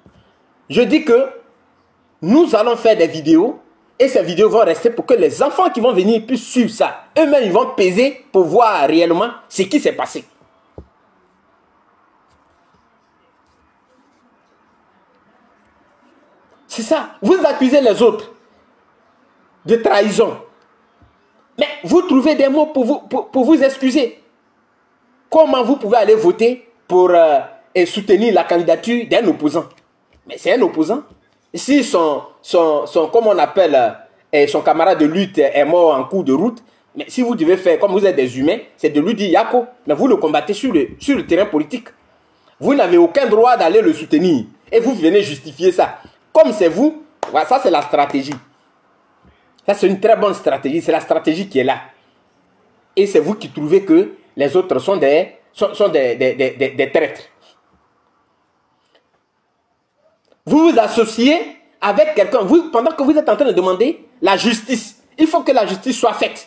Je dis que nous allons faire des vidéos et ces vidéos vont rester pour que les enfants qui vont venir puissent suivre ça. Eux-mêmes, ils vont peser pour voir réellement ce qui s'est passé. C'est ça. Vous accusez les autres de trahison. Mais vous trouvez des mots pour vous excuser. Comment vous pouvez aller voter pour soutenir la candidature d'un opposant? Mais c'est un opposant. Si comme on appelle, son camarade de lutte est mort en cours de route, mais si vous devez faire, comme vous êtes des humains, c'est de lui dire Yako, mais vous le combattez sur le terrain politique. Vous n'avez aucun droit d'aller le soutenir. Et vous venez justifier ça. Comme c'est vous, voilà, ça c'est la stratégie. Ça, c'est une très bonne stratégie. C'est la stratégie qui est là. Et c'est vous qui trouvez que les autres sont des traîtres. Vous vous associez avec quelqu'un. Pendant que vous êtes en train de demander la justice, il faut que la justice soit faite.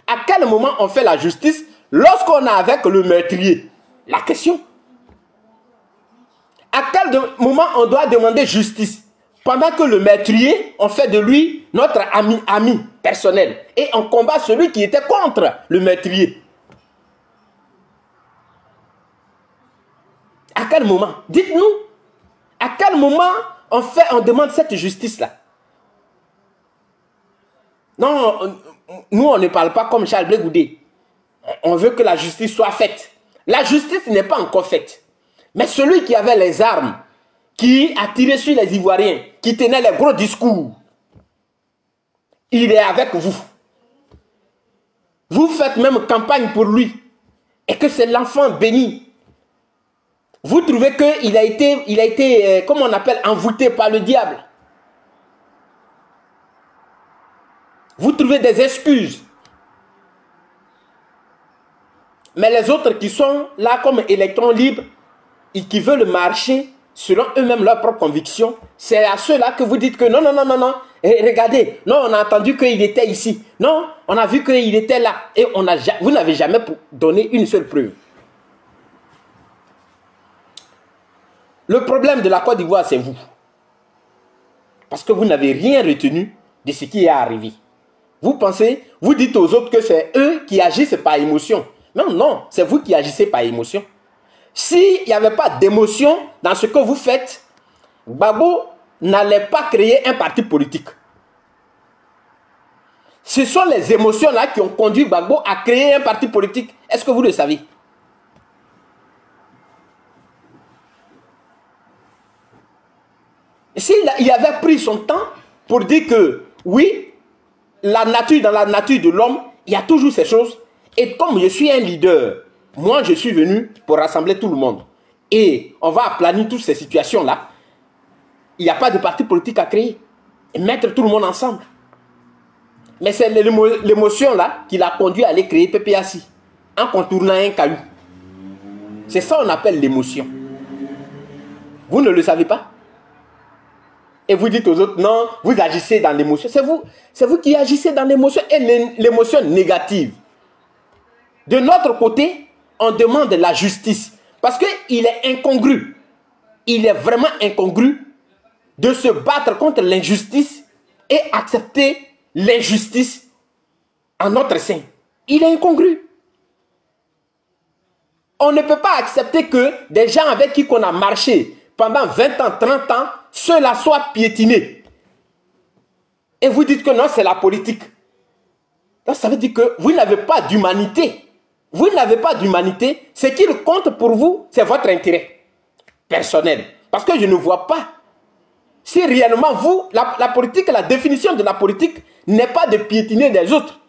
À quel moment on fait la justice? Lorsqu'on est avec le meurtrier. La question. À quel moment on doit demander justice? Pendant que le meurtrier, on fait de lui notre ami personnel. Et on combat celui qui était contre le meurtrier. À quel moment? Dites-nous. À quel moment on demande cette justice-là? Non, nous on ne parle pas comme Charles Blé Goudé. On veut que la justice soit faite. La justice n'est pas encore faite. Mais celui qui avait les armes, qui a tiré sur les Ivoiriens, qui tenait les gros discours, il est avec vous. Vous faites même campagne pour lui. Et que c'est l'enfant béni. Vous trouvez qu'il a été, comme on appelle, envoûté par le diable. Vous trouvez des excuses. Mais les autres qui sont là comme électrons libres et qui veulent marcher selon eux-mêmes leurs propres convictions, c'est à ceux-là que vous dites que non, non, non, non, non. Et regardez, non, on a entendu qu'il était ici. Non, on a vu qu'il était là. Et vous n'avez jamais donné une seule preuve. Le problème de la Côte d'Ivoire, c'est vous. Parce que vous n'avez rien retenu de ce qui est arrivé. Vous pensez, vous dites aux autres que c'est eux qui agissent par émotion. Non, non, c'est vous qui agissez par émotion. S'il n'y avait pas d'émotion dans ce que vous faites, Gbagbo n'allait pas créer un parti politique. Ce sont les émotions là qui ont conduit Gbagbo à créer un parti politique. Est-ce que vous le savez? S'il avait pris son temps pour dire que oui, la nature, dans la nature de l'homme, il y a toujours ces choses. Et comme je suis un leader, moi je suis venu pour rassembler tout le monde. Et on va aplanir toutes ces situations-là. Il n'y a pas de parti politique à créer. Et mettre tout le monde ensemble. Mais c'est l'émotion là qui l'a conduit à aller créer PPAC. En contournant un caillou. C'est ça qu'on appelle l'émotion. Vous ne le savez pas? Et vous dites aux autres, non, vous agissez dans l'émotion. C'est vous qui agissez dans l'émotion et l'émotion négative. De notre côté, on demande la justice. Parce qu'il est incongru. Il est vraiment incongru de se battre contre l'injustice et accepter l'injustice en notre sein. Il est incongru. On ne peut pas accepter que des gens avec qui on a marché pendant 20 ans, 30 ans, ceux-là soient piétinés. Et vous dites que non, c'est la politique. Donc ça veut dire que vous n'avez pas d'humanité. Vous n'avez pas d'humanité. Ce qui compte pour vous, c'est votre intérêt personnel. Parce que je ne vois pas si réellement vous, la politique, la définition de la politique n'est pas de piétiner les autres.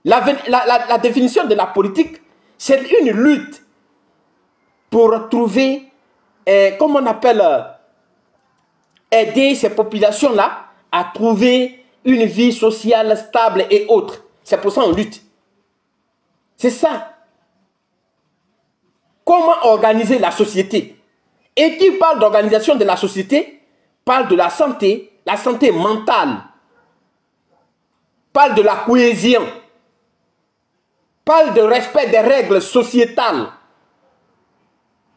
La définition de la politique, c'est une lutte pour trouver, comment on appelle, aider ces populations-là à trouver une vie sociale stable et autre. C'est pour ça qu'on lutte. C'est ça. Comment organiser la société? Et qui parle d'organisation de la société, parle de la santé mentale, parle de la cohésion, parle de respect des règles sociétales.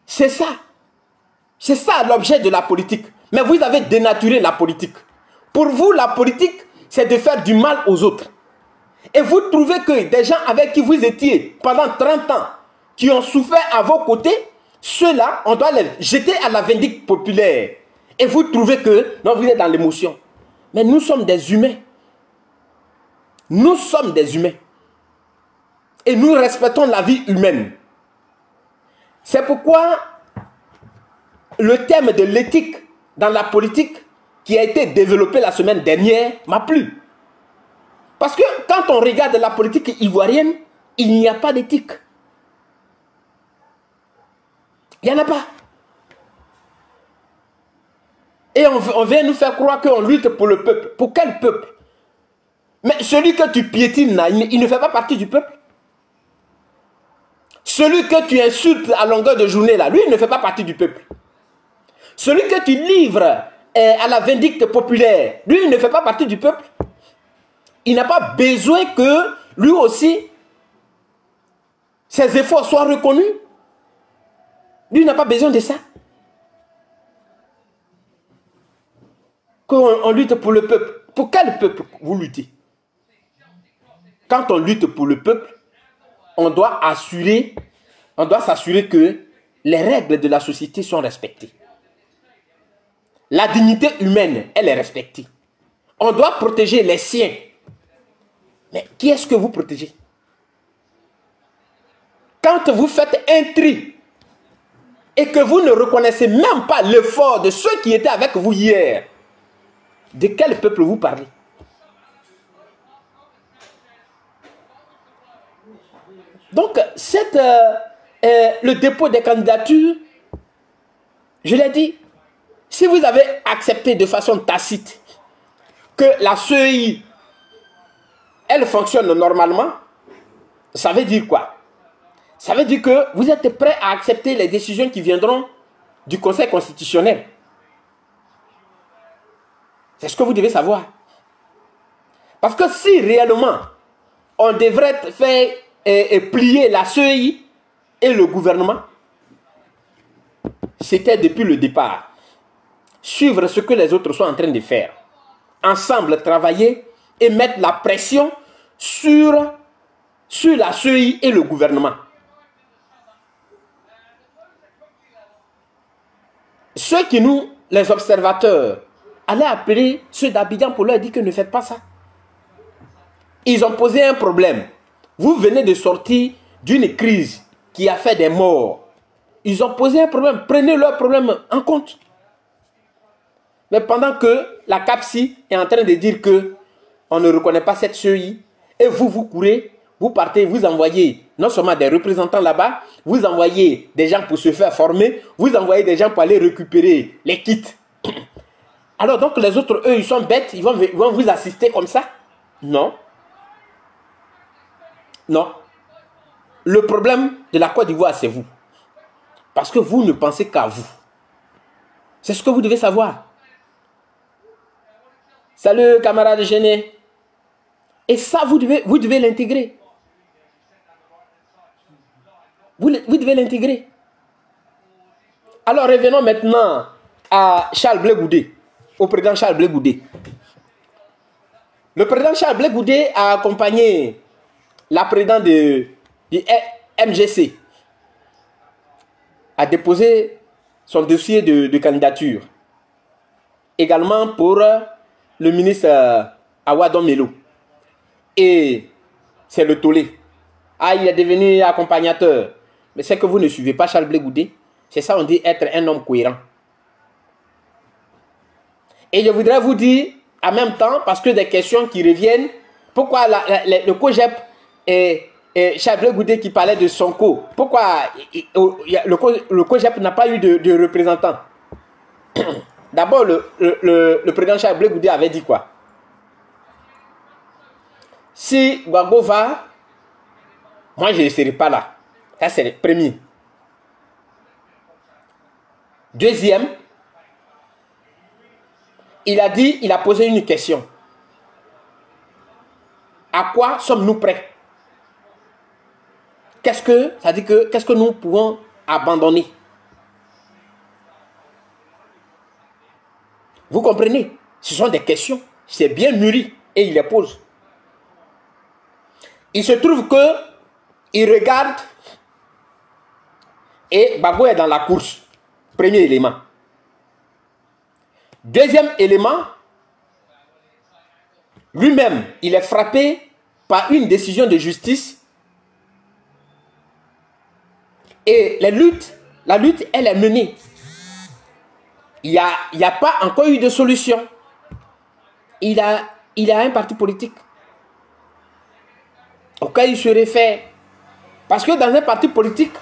C'est ça. C'est ça l'objet de la politique. Mais vous avez dénaturé la politique. Pour vous, la politique, c'est de faire du mal aux autres. Et vous trouvez que des gens avec qui vous étiez pendant 30 ans, qui ont souffert à vos côtés, ceux-là, on doit les jeter à la vindicte populaire. Et vous trouvez que, non, vous êtes dans l'émotion. Mais nous sommes des humains. Nous sommes des humains. Et nous respectons la vie humaine. C'est pourquoi le thème de l'éthique dans la politique qui a été développé la semaine dernière m'a plu. Parce que quand on regarde la politique ivoirienne, il n'y a pas d'éthique. Il n'y en a pas. Et on vient nous faire croire qu'on lutte pour le peuple. Pour quel peuple? Mais celui que tu piétines, il ne fait pas partie du peuple. Celui que tu insultes à longueur de journée, là, lui, il ne fait pas partie du peuple. Celui que tu livres à la vindicte populaire, lui, il ne fait pas partie du peuple. Il n'a pas besoin que lui aussi, ses efforts soient reconnus. Lui, il n'a pas besoin de ça. Qu'on lutte pour le peuple. Pour quel peuple vous luttez? Quand on lutte pour le peuple, on doit s'assurer que les règles de la société sont respectées. La dignité humaine, elle est respectée. On doit protéger les siens. Mais qui est-ce que vous protégez? Quand vous faites un tri et que vous ne reconnaissez même pas l'effort de ceux qui étaient avec vous hier, de quel peuple vous parlez? Donc, le dépôt des candidatures, je l'ai dit, si vous avez accepté de façon tacite que la CEI, elle fonctionne normalement, ça veut dire quoi? Ça veut dire que vous êtes prêt à accepter les décisions qui viendront du Conseil constitutionnel. C'est ce que vous devez savoir. Parce que si réellement on devrait faire plier la CEI et le gouvernement, c'était depuis le départ. Suivre ce que les autres sont en train de faire. Ensemble, travailler et mettre la pression sur la CEI et le gouvernement. Ceux qui nous, les observateurs, allaient appeler ceux d'Abidjan pour leur dire que ne faites pas ça. Ils ont posé un problème. Vous venez de sortir d'une crise qui a fait des morts. Ils ont posé un problème. Prenez leur problème en compte. Mais pendant que la CAPSI est en train de dire que on ne reconnaît pas cette CEI, et vous courez, vous partez, vous envoyez non seulement des représentants là-bas, vous envoyez des gens pour se faire former, vous envoyez des gens pour aller récupérer les kits. Alors donc les autres, eux, ils sont bêtes, ils vont vous assister comme ça? Non. Non. Le problème de la Côte d'Ivoire, c'est vous. Parce que vous ne pensez qu'à vous. C'est ce que vous devez savoir. Salut camarade gêné. Et ça, vous devez l'intégrer. Vous devez l'intégrer. Alors revenons maintenant à Charles Blé Goudé, au président Charles Blé Goudé. Le président Charles Blé Goudé a accompagné la présidente du MGC a déposé son dossier de candidature. Également pour le ministre Awadon Melo. Et c'est le tollé. Ah, il est devenu accompagnateur. Mais c'est que vous ne suivez pas Charles Blé Goudé. C'est ça, on dit être un homme cohérent. Et je voudrais vous dire, en même temps, parce que des questions qui reviennent, pourquoi le COGEP et Charles Blé Goudé qui parlait de Sonko, pourquoi le COGEP n'a pas eu de représentant? D'abord, le président Charles Blé Goudé avait dit quoi? Si Gbagbo va, moi je ne serai pas là. Ça c'est le premier. Deuxième, il a posé une question. À quoi sommes-nous prêts? Qu'est-ce que nous pouvons abandonner? Vous comprenez? Ce sont des questions. C'est bien mûri et il les pose. Il se trouve que il regarde et Gbagbo est dans la course. Premier élément. Deuxième élément, lui-même, il est frappé par une décision de justice et la lutte, elle est menée. Il n'y a pas encore eu de solution. Il a un parti politique auquel il se réfère. Parce que dans un parti politique,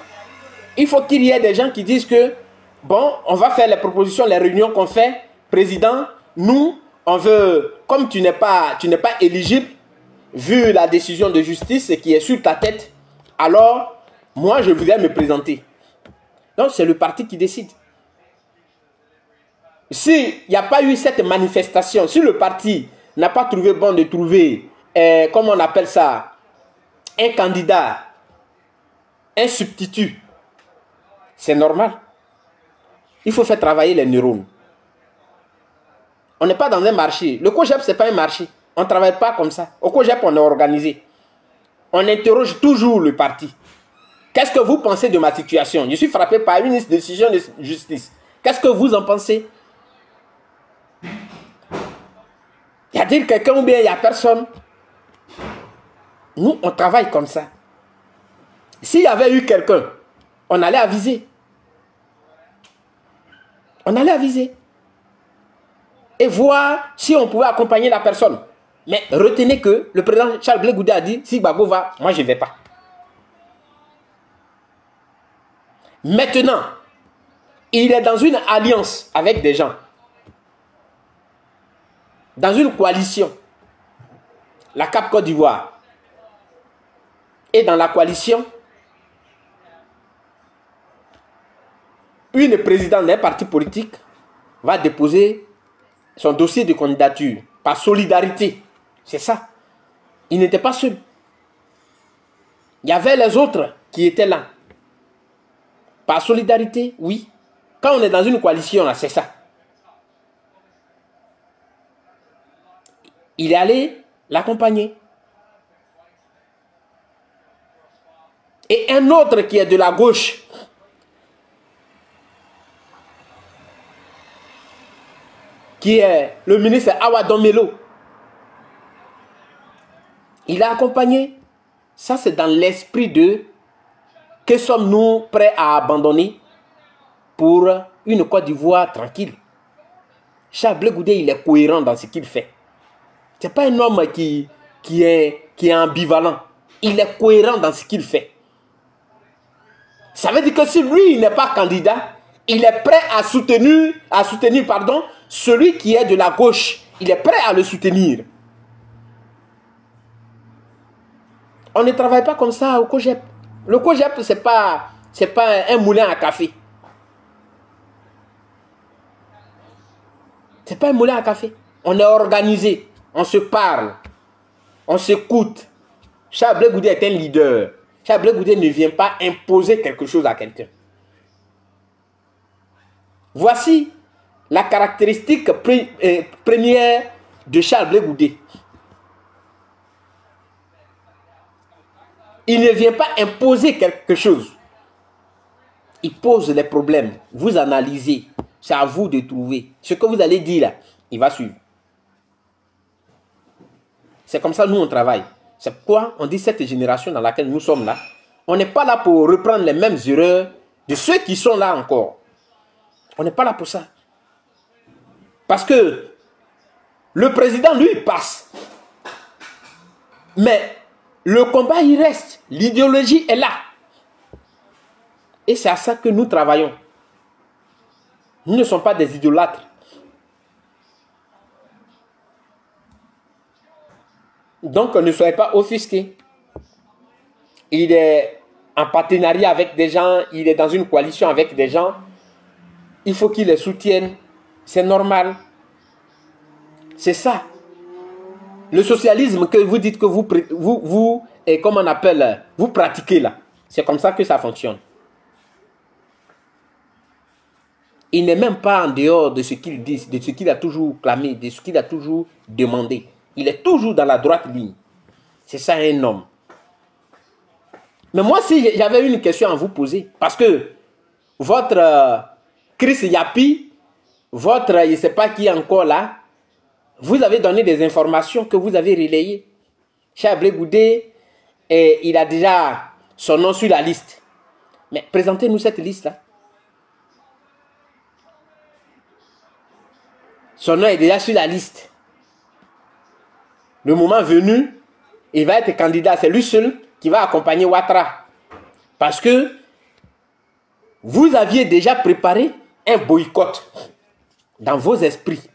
il faut qu'il y ait des gens qui disent que, bon, on va faire les propositions, les réunions qu'on fait. Président, nous, on veut, comme tu n'es pas éligible, vu la décision de justice qui est sur ta tête, alors, moi, je voudrais me présenter. Donc, c'est le parti qui décide. S'il n'y a pas eu cette manifestation, si le parti n'a pas trouvé bon de trouver, comment on appelle ça, un candidat, un substitut, c'est normal. Il faut faire travailler les neurones. On n'est pas dans un marché. Le COGEP, ce n'est pas un marché. On ne travaille pas comme ça. Au COGEP, on est organisé. On interroge toujours le parti. Qu'est-ce que vous pensez de ma situation? Je suis frappé par une décision de justice. Qu'est-ce que vous en pensez? Y a-t-il quelqu'un ou bien il n'y a personne? Nous, on travaille comme ça. S'il y avait eu quelqu'un, on allait aviser. On allait aviser. Et voir si on pouvait accompagner la personne. Mais retenez que le président Charles Blé Goudé a dit, si Gbagbo va, moi je ne vais pas. Maintenant, il est dans une alliance avec des gens. Dans une coalition. La CAP Côte d'Ivoire. Et dans la coalition, une présidente d'un parti politique va déposer son dossier de candidature par solidarité. C'est ça. Il n'était pas seul. Il y avait les autres qui étaient là. Par solidarité, oui. Quand on est dans une coalition, là, c'est ça. Il est allé l'accompagner. Et un autre qui est de la gauche, qui est le ministre Awa Domelo, il a accompagné. Ça, c'est dans l'esprit de que sommes-nous prêts à abandonner pour une Côte d'Ivoire tranquille. Charles Blé Goudé, il est cohérent dans ce qu'il fait. Ce n'est pas un homme qui est ambivalent. Il est cohérent dans ce qu'il fait. Ça veut dire que si lui, il n'est pas candidat, il est prêt à soutenir celui qui est de la gauche. Il est prêt à le soutenir. On ne travaille pas comme ça au COGEP. Le COGEP, ce n'est pas un moulin à café. Ce n'est pas un moulin à café. On est organisé. On se parle. On s'écoute. Charles Blé Goudé est un leader. Charles Blé Goudé ne vient pas imposer quelque chose à quelqu'un. Voici la caractéristique première de Charles Blé Goudé. Il ne vient pas imposer quelque chose. Il pose les problèmes. Vous analysez. C'est à vous de trouver. Ce que vous allez dire là, il va suivre. C'est comme ça nous on travaille. C'est pourquoi on dit cette génération dans laquelle nous sommes là, on n'est pas là pour reprendre les mêmes erreurs de ceux qui sont là encore. On n'est pas là pour ça. Parce que le président, lui, passe. Mais le combat, il reste. L'idéologie est là. Et c'est à ça que nous travaillons. Nous ne sommes pas des idolâtres. Donc, ne soyez pas offusqués. Il est en partenariat avec des gens, il est dans une coalition avec des gens. Il faut qu'il les soutienne. C'est normal. C'est ça. Le socialisme que vous dites que vous comment on appelle, vous pratiquez là. C'est comme ça que ça fonctionne. Il n'est même pas en dehors de ce qu'il dit, de ce qu'il a toujours clamé, de ce qu'il a toujours demandé. Il est toujours dans la droite ligne. C'est ça un homme. Mais moi, si j'avais une question à vous poser, parce que votre Chris Yapi, votre, je ne sais pas qui est encore là, vous avez donné des informations que vous avez relayées. Charles Blé Goudé, il a déjà son nom sur la liste. Mais présentez-nous cette liste-là. Son nom est déjà sur la liste. Le moment venu, il va être candidat. C'est lui seul qui va accompagner Ouattara. Parce que vous aviez déjà préparé un boycott dans vos esprits.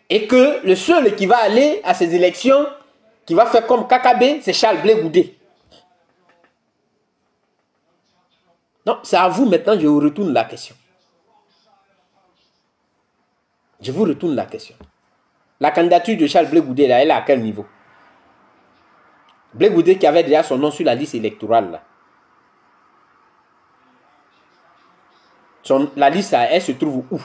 Et que le seul qui va aller à ces élections, qui va faire comme Kakabe, c'est Charles Blé Goudé. Non, c'est à vous maintenant, je vous retourne la question. Je vous retourne la question. La candidature de Charles Blé Goudé, là, elle est à quel niveau? Blé Goudé qui avait déjà son nom sur la liste électorale. Là. La liste, elle se trouve où?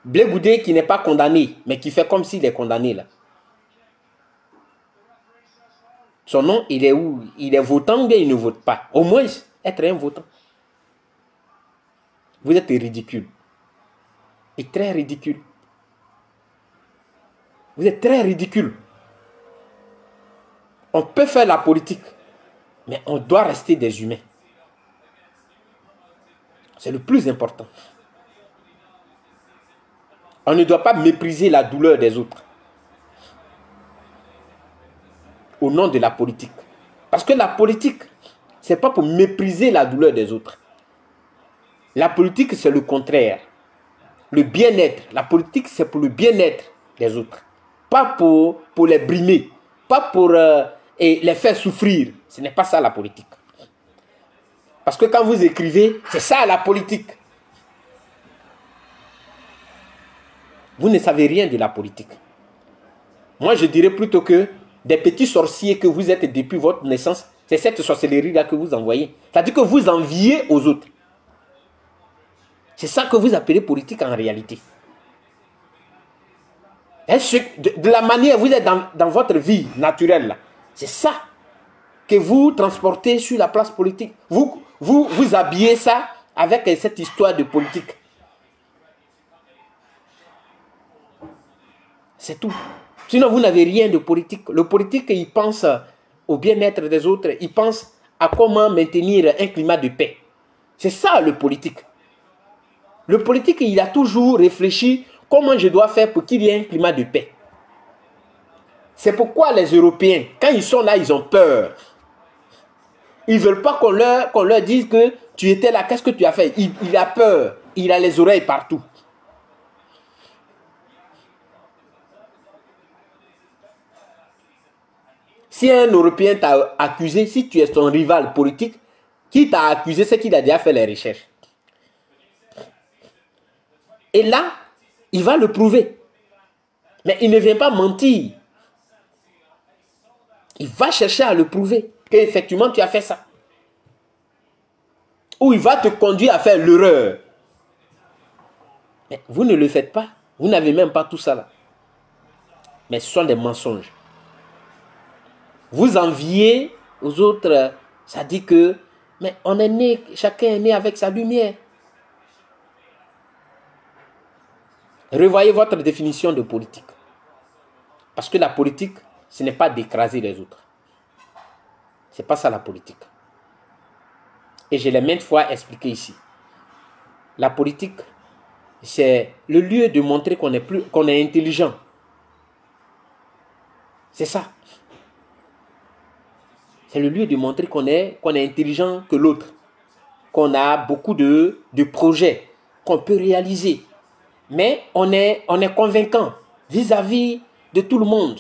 Blé Goudé qui n'est pas condamné, mais qui fait comme s'il est condamné. Là. Son nom, il est où? Il est votant ou bien il ne vote pas? Au moins, être un votant. Vous êtes ridicule. Et très ridicule. Vous êtes très ridicule. On peut faire la politique, mais on doit rester des humains. C'est le plus important. On ne doit pas mépriser la douleur des autres au nom de la politique. Parce que la politique, ce n'est pas pour mépriser la douleur des autres. La politique, c'est le contraire. Le bien-être. La politique, c'est pour le bien-être des autres. Pas pour les brimer. Pas pour les faire souffrir. Ce n'est pas ça la politique. Parce que quand vous écrivez, c'est ça la politique. Vous ne savez rien de la politique. Moi, je dirais plutôt que des petits sorciers que vous êtes depuis votre naissance, c'est cette sorcellerie-là que vous envoyez. C'est-à-dire que vous enviez aux autres. C'est ça que vous appelez politique en réalité. De la manière vous êtes dans votre vie naturelle, c'est ça que vous transportez sur la place politique. Vous habillez ça avec cette histoire de politique. C'est tout. Sinon, vous n'avez rien de politique. Le politique, il pense au bien-être des autres. Il pense à comment maintenir un climat de paix. C'est ça le politique. Le politique, il a toujours réfléchi comment je dois faire pour qu'il y ait un climat de paix. C'est pourquoi les Européens, quand ils sont là, ils ont peur. Ils ne veulent pas qu'on leur dise que tu étais là, qu'est-ce que tu as fait? Il a peur. Il a les oreilles partout. Si un Européen t'a accusé, si tu es son rival politique, qui t'a accusé, c'est qu'il a déjà fait les recherches. Et là, il va le prouver. Mais il ne vient pas mentir. Il va chercher à le prouver qu'effectivement tu as fait ça. Ou il va te conduire à faire l'erreur. Mais vous ne le faites pas. Vous n'avez même pas tout ça là. Mais ce sont des mensonges. Vous enviez aux autres, ça dit que, mais on est né, chacun est né avec sa lumière. Revoyez votre définition de politique. Parce que la politique, ce n'est pas d'écraser les autres. Ce n'est pas ça la politique. Et je l'ai maintes fois expliqué ici. La politique, c'est le lieu de montrer qu'on est intelligent. C'est ça. C'est le lieu de montrer qu'on est intelligent que l'autre. Qu'on a beaucoup de projets qu'on peut réaliser. Mais on est convaincant vis-à-vis de tout le monde.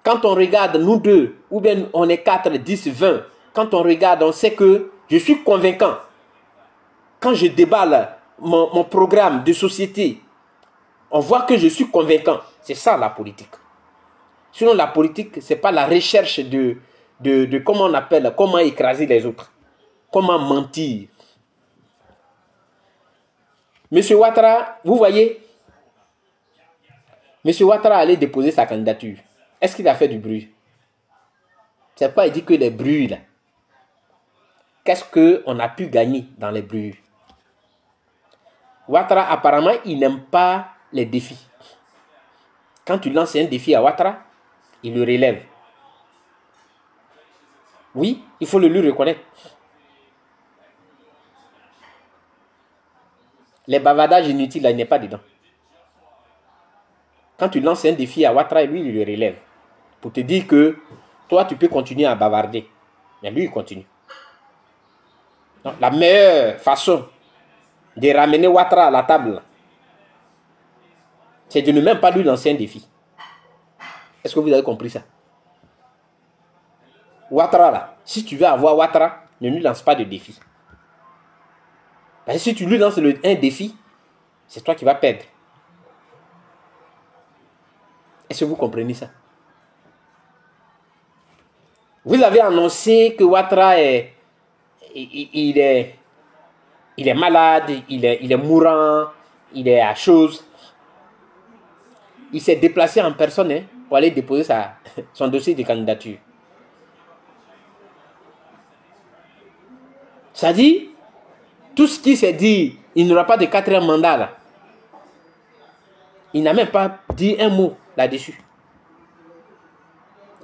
Quand on regarde nous deux, ou bien on est 4, 10, 20, quand on regarde, on sait que je suis convaincant. Quand je déballe mon programme de société, on voit que je suis convaincant. C'est ça la politique. Sinon la politique, ce n'est pas la recherche de comment on appelle, comment écraser les autres. Comment mentir. Monsieur Ouattara, vous voyez, Monsieur Ouattara allait déposer sa candidature. Est-ce qu'il a fait du bruit? C'est pas il dit que les bruits là. Qu'est-ce qu'on a pu gagner dans les bruits? Ouattara, apparemment, il n'aime pas les défis. Quand tu lances un défi à Ouattara, il le relève. Oui, il faut le lui reconnaître. Les bavardages inutiles, là, il n'est pas dedans. Quand tu lances un défi à Ouattara, lui, il le relève. Pour te dire que toi, tu peux continuer à bavarder. Mais lui, il continue. Donc, la meilleure façon de ramener Ouattara à la table, c'est de ne même pas lui lancer un défi. Est-ce que vous avez compris ça? Ouattara, là, si tu veux avoir Ouattara, ne lui lance pas de défi. Parce que si tu lui lances un défi, c'est toi qui vas perdre. Est-ce que vous comprenez ça? Vous avez annoncé que Ouattara il est malade, il est mourant, il est à chose. Il s'est déplacé en personne pour aller déposer son dossier de candidature. Ça dit, tout ce qui s'est dit, il n'aura pas de 4e mandat là. Il n'a même pas dit un mot là-dessus.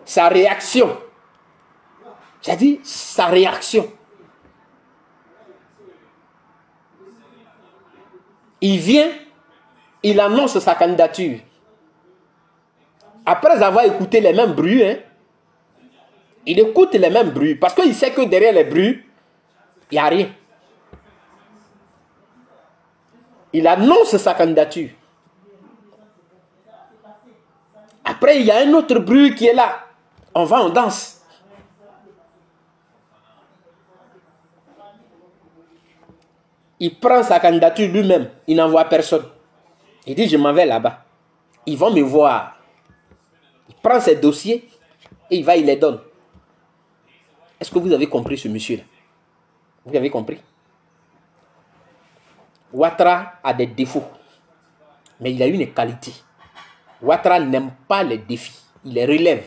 Sa réaction. Ça dit, sa réaction. Il vient, il annonce sa candidature. Après avoir écouté les mêmes bruits, il écoute les mêmes bruits. Parce qu'il sait que derrière les bruits, il n'y a rien. Il annonce sa candidature. Après, il y a un autre bruit qui est là. On va, on danse. Il prend sa candidature lui-même. Il n'envoie personne. Il dit, je m'en vais là-bas. Ils vont me voir. Il prend ses dossiers et il les donne. Est-ce que vous avez compris ce monsieur-là? Vous avez compris? Ouattara a des défauts. Mais il a une qualité. Ouattara n'aime pas les défis. Il les relève.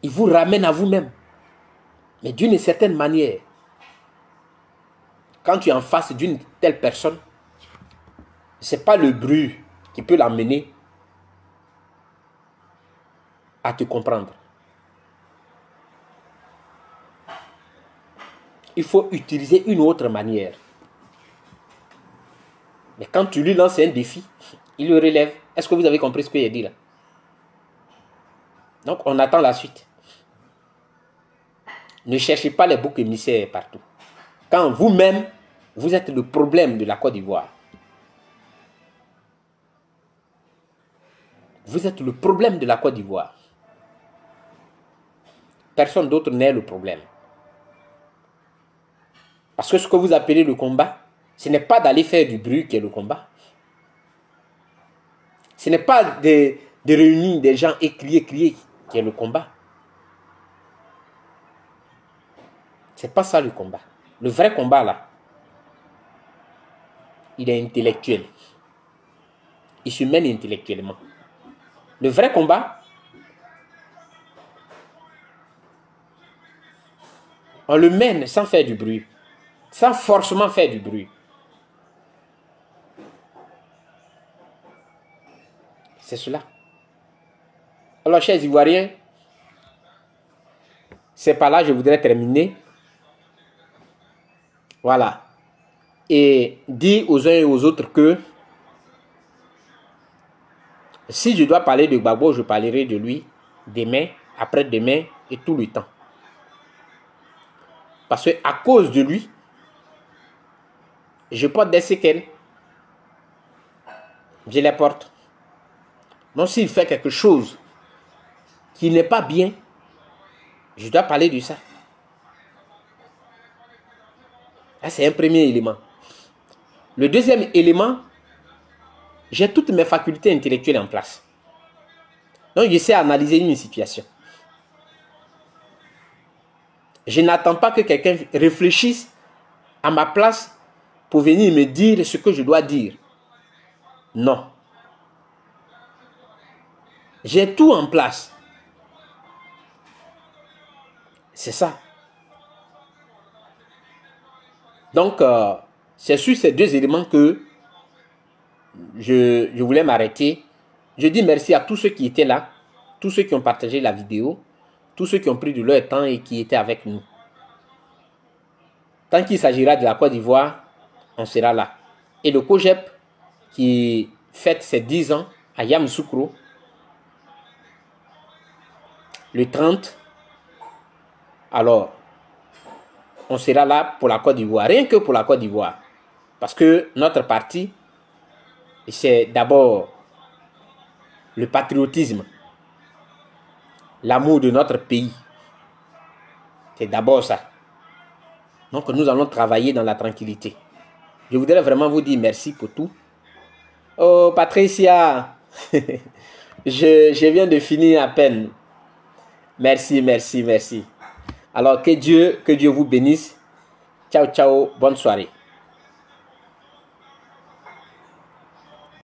Il vous ramène à vous-même. Mais d'une certaine manière, quand tu es en face d'une telle personne, ce n'est pas le bruit qui peut l'amener à te comprendre. Il faut utiliser une autre manière. Mais quand tu lui lances un défi, il le relève. Est-ce que vous avez compris ce que j'ai dit là? Donc, on attend la suite. Ne cherchez pas les boucs émissaires partout. Quand vous-même, vous êtes le problème de la Côte d'Ivoire. Vous êtes le problème de la Côte d'Ivoire. Personne d'autre n'est le problème. Parce que ce que vous appelez le combat, ce n'est pas d'aller faire du bruit qui est le combat. Ce n'est pas de réunir des gens et crier qui est le combat. Ce n'est pas ça le combat. Le vrai combat là, il est intellectuel. Il se mène intellectuellement. Le vrai combat, on le mène sans faire du bruit. Sans forcément faire du bruit. C'est cela. Alors, chers Ivoiriens, c'est par là que je voudrais terminer. Voilà. Et dire aux uns et aux autres que si je dois parler de Gbagbo, je parlerai de lui demain, après-demain et tout le temps. Parce que à cause de lui, je porte des séquelles. Je les porte. Donc s'il fait quelque chose qui n'est pas bien, je dois parler de ça. Ça, c'est un premier élément. Le deuxième élément, j'ai toutes mes facultés intellectuelles en place. Donc je sais analyser une situation. Je n'attends pas que quelqu'un réfléchisse à ma place pour venir me dire ce que je dois dire. Non. J'ai tout en place. C'est ça. Donc, c'est sur ces deux éléments que je voulais m'arrêter. Je dis merci à tous ceux qui étaient là, tous ceux qui ont partagé la vidéo, tous ceux qui ont pris de leur temps et qui étaient avec nous. Tant qu'il s'agira de la Côte d'Ivoire, on sera là. Et le COGEP, qui fête ses 10 ans à Yamoussoukro, le 30, alors, on sera là pour la Côte d'Ivoire, rien que pour la Côte d'Ivoire. Parce que notre parti, c'est d'abord le patriotisme, l'amour de notre pays. C'est d'abord ça. Donc nous allons travailler dans la tranquillité. Je voudrais vraiment vous dire merci pour tout. Oh Patricia, je viens de finir à peine. Merci, merci, merci. Alors que Dieu vous bénisse. Ciao, ciao, bonne soirée.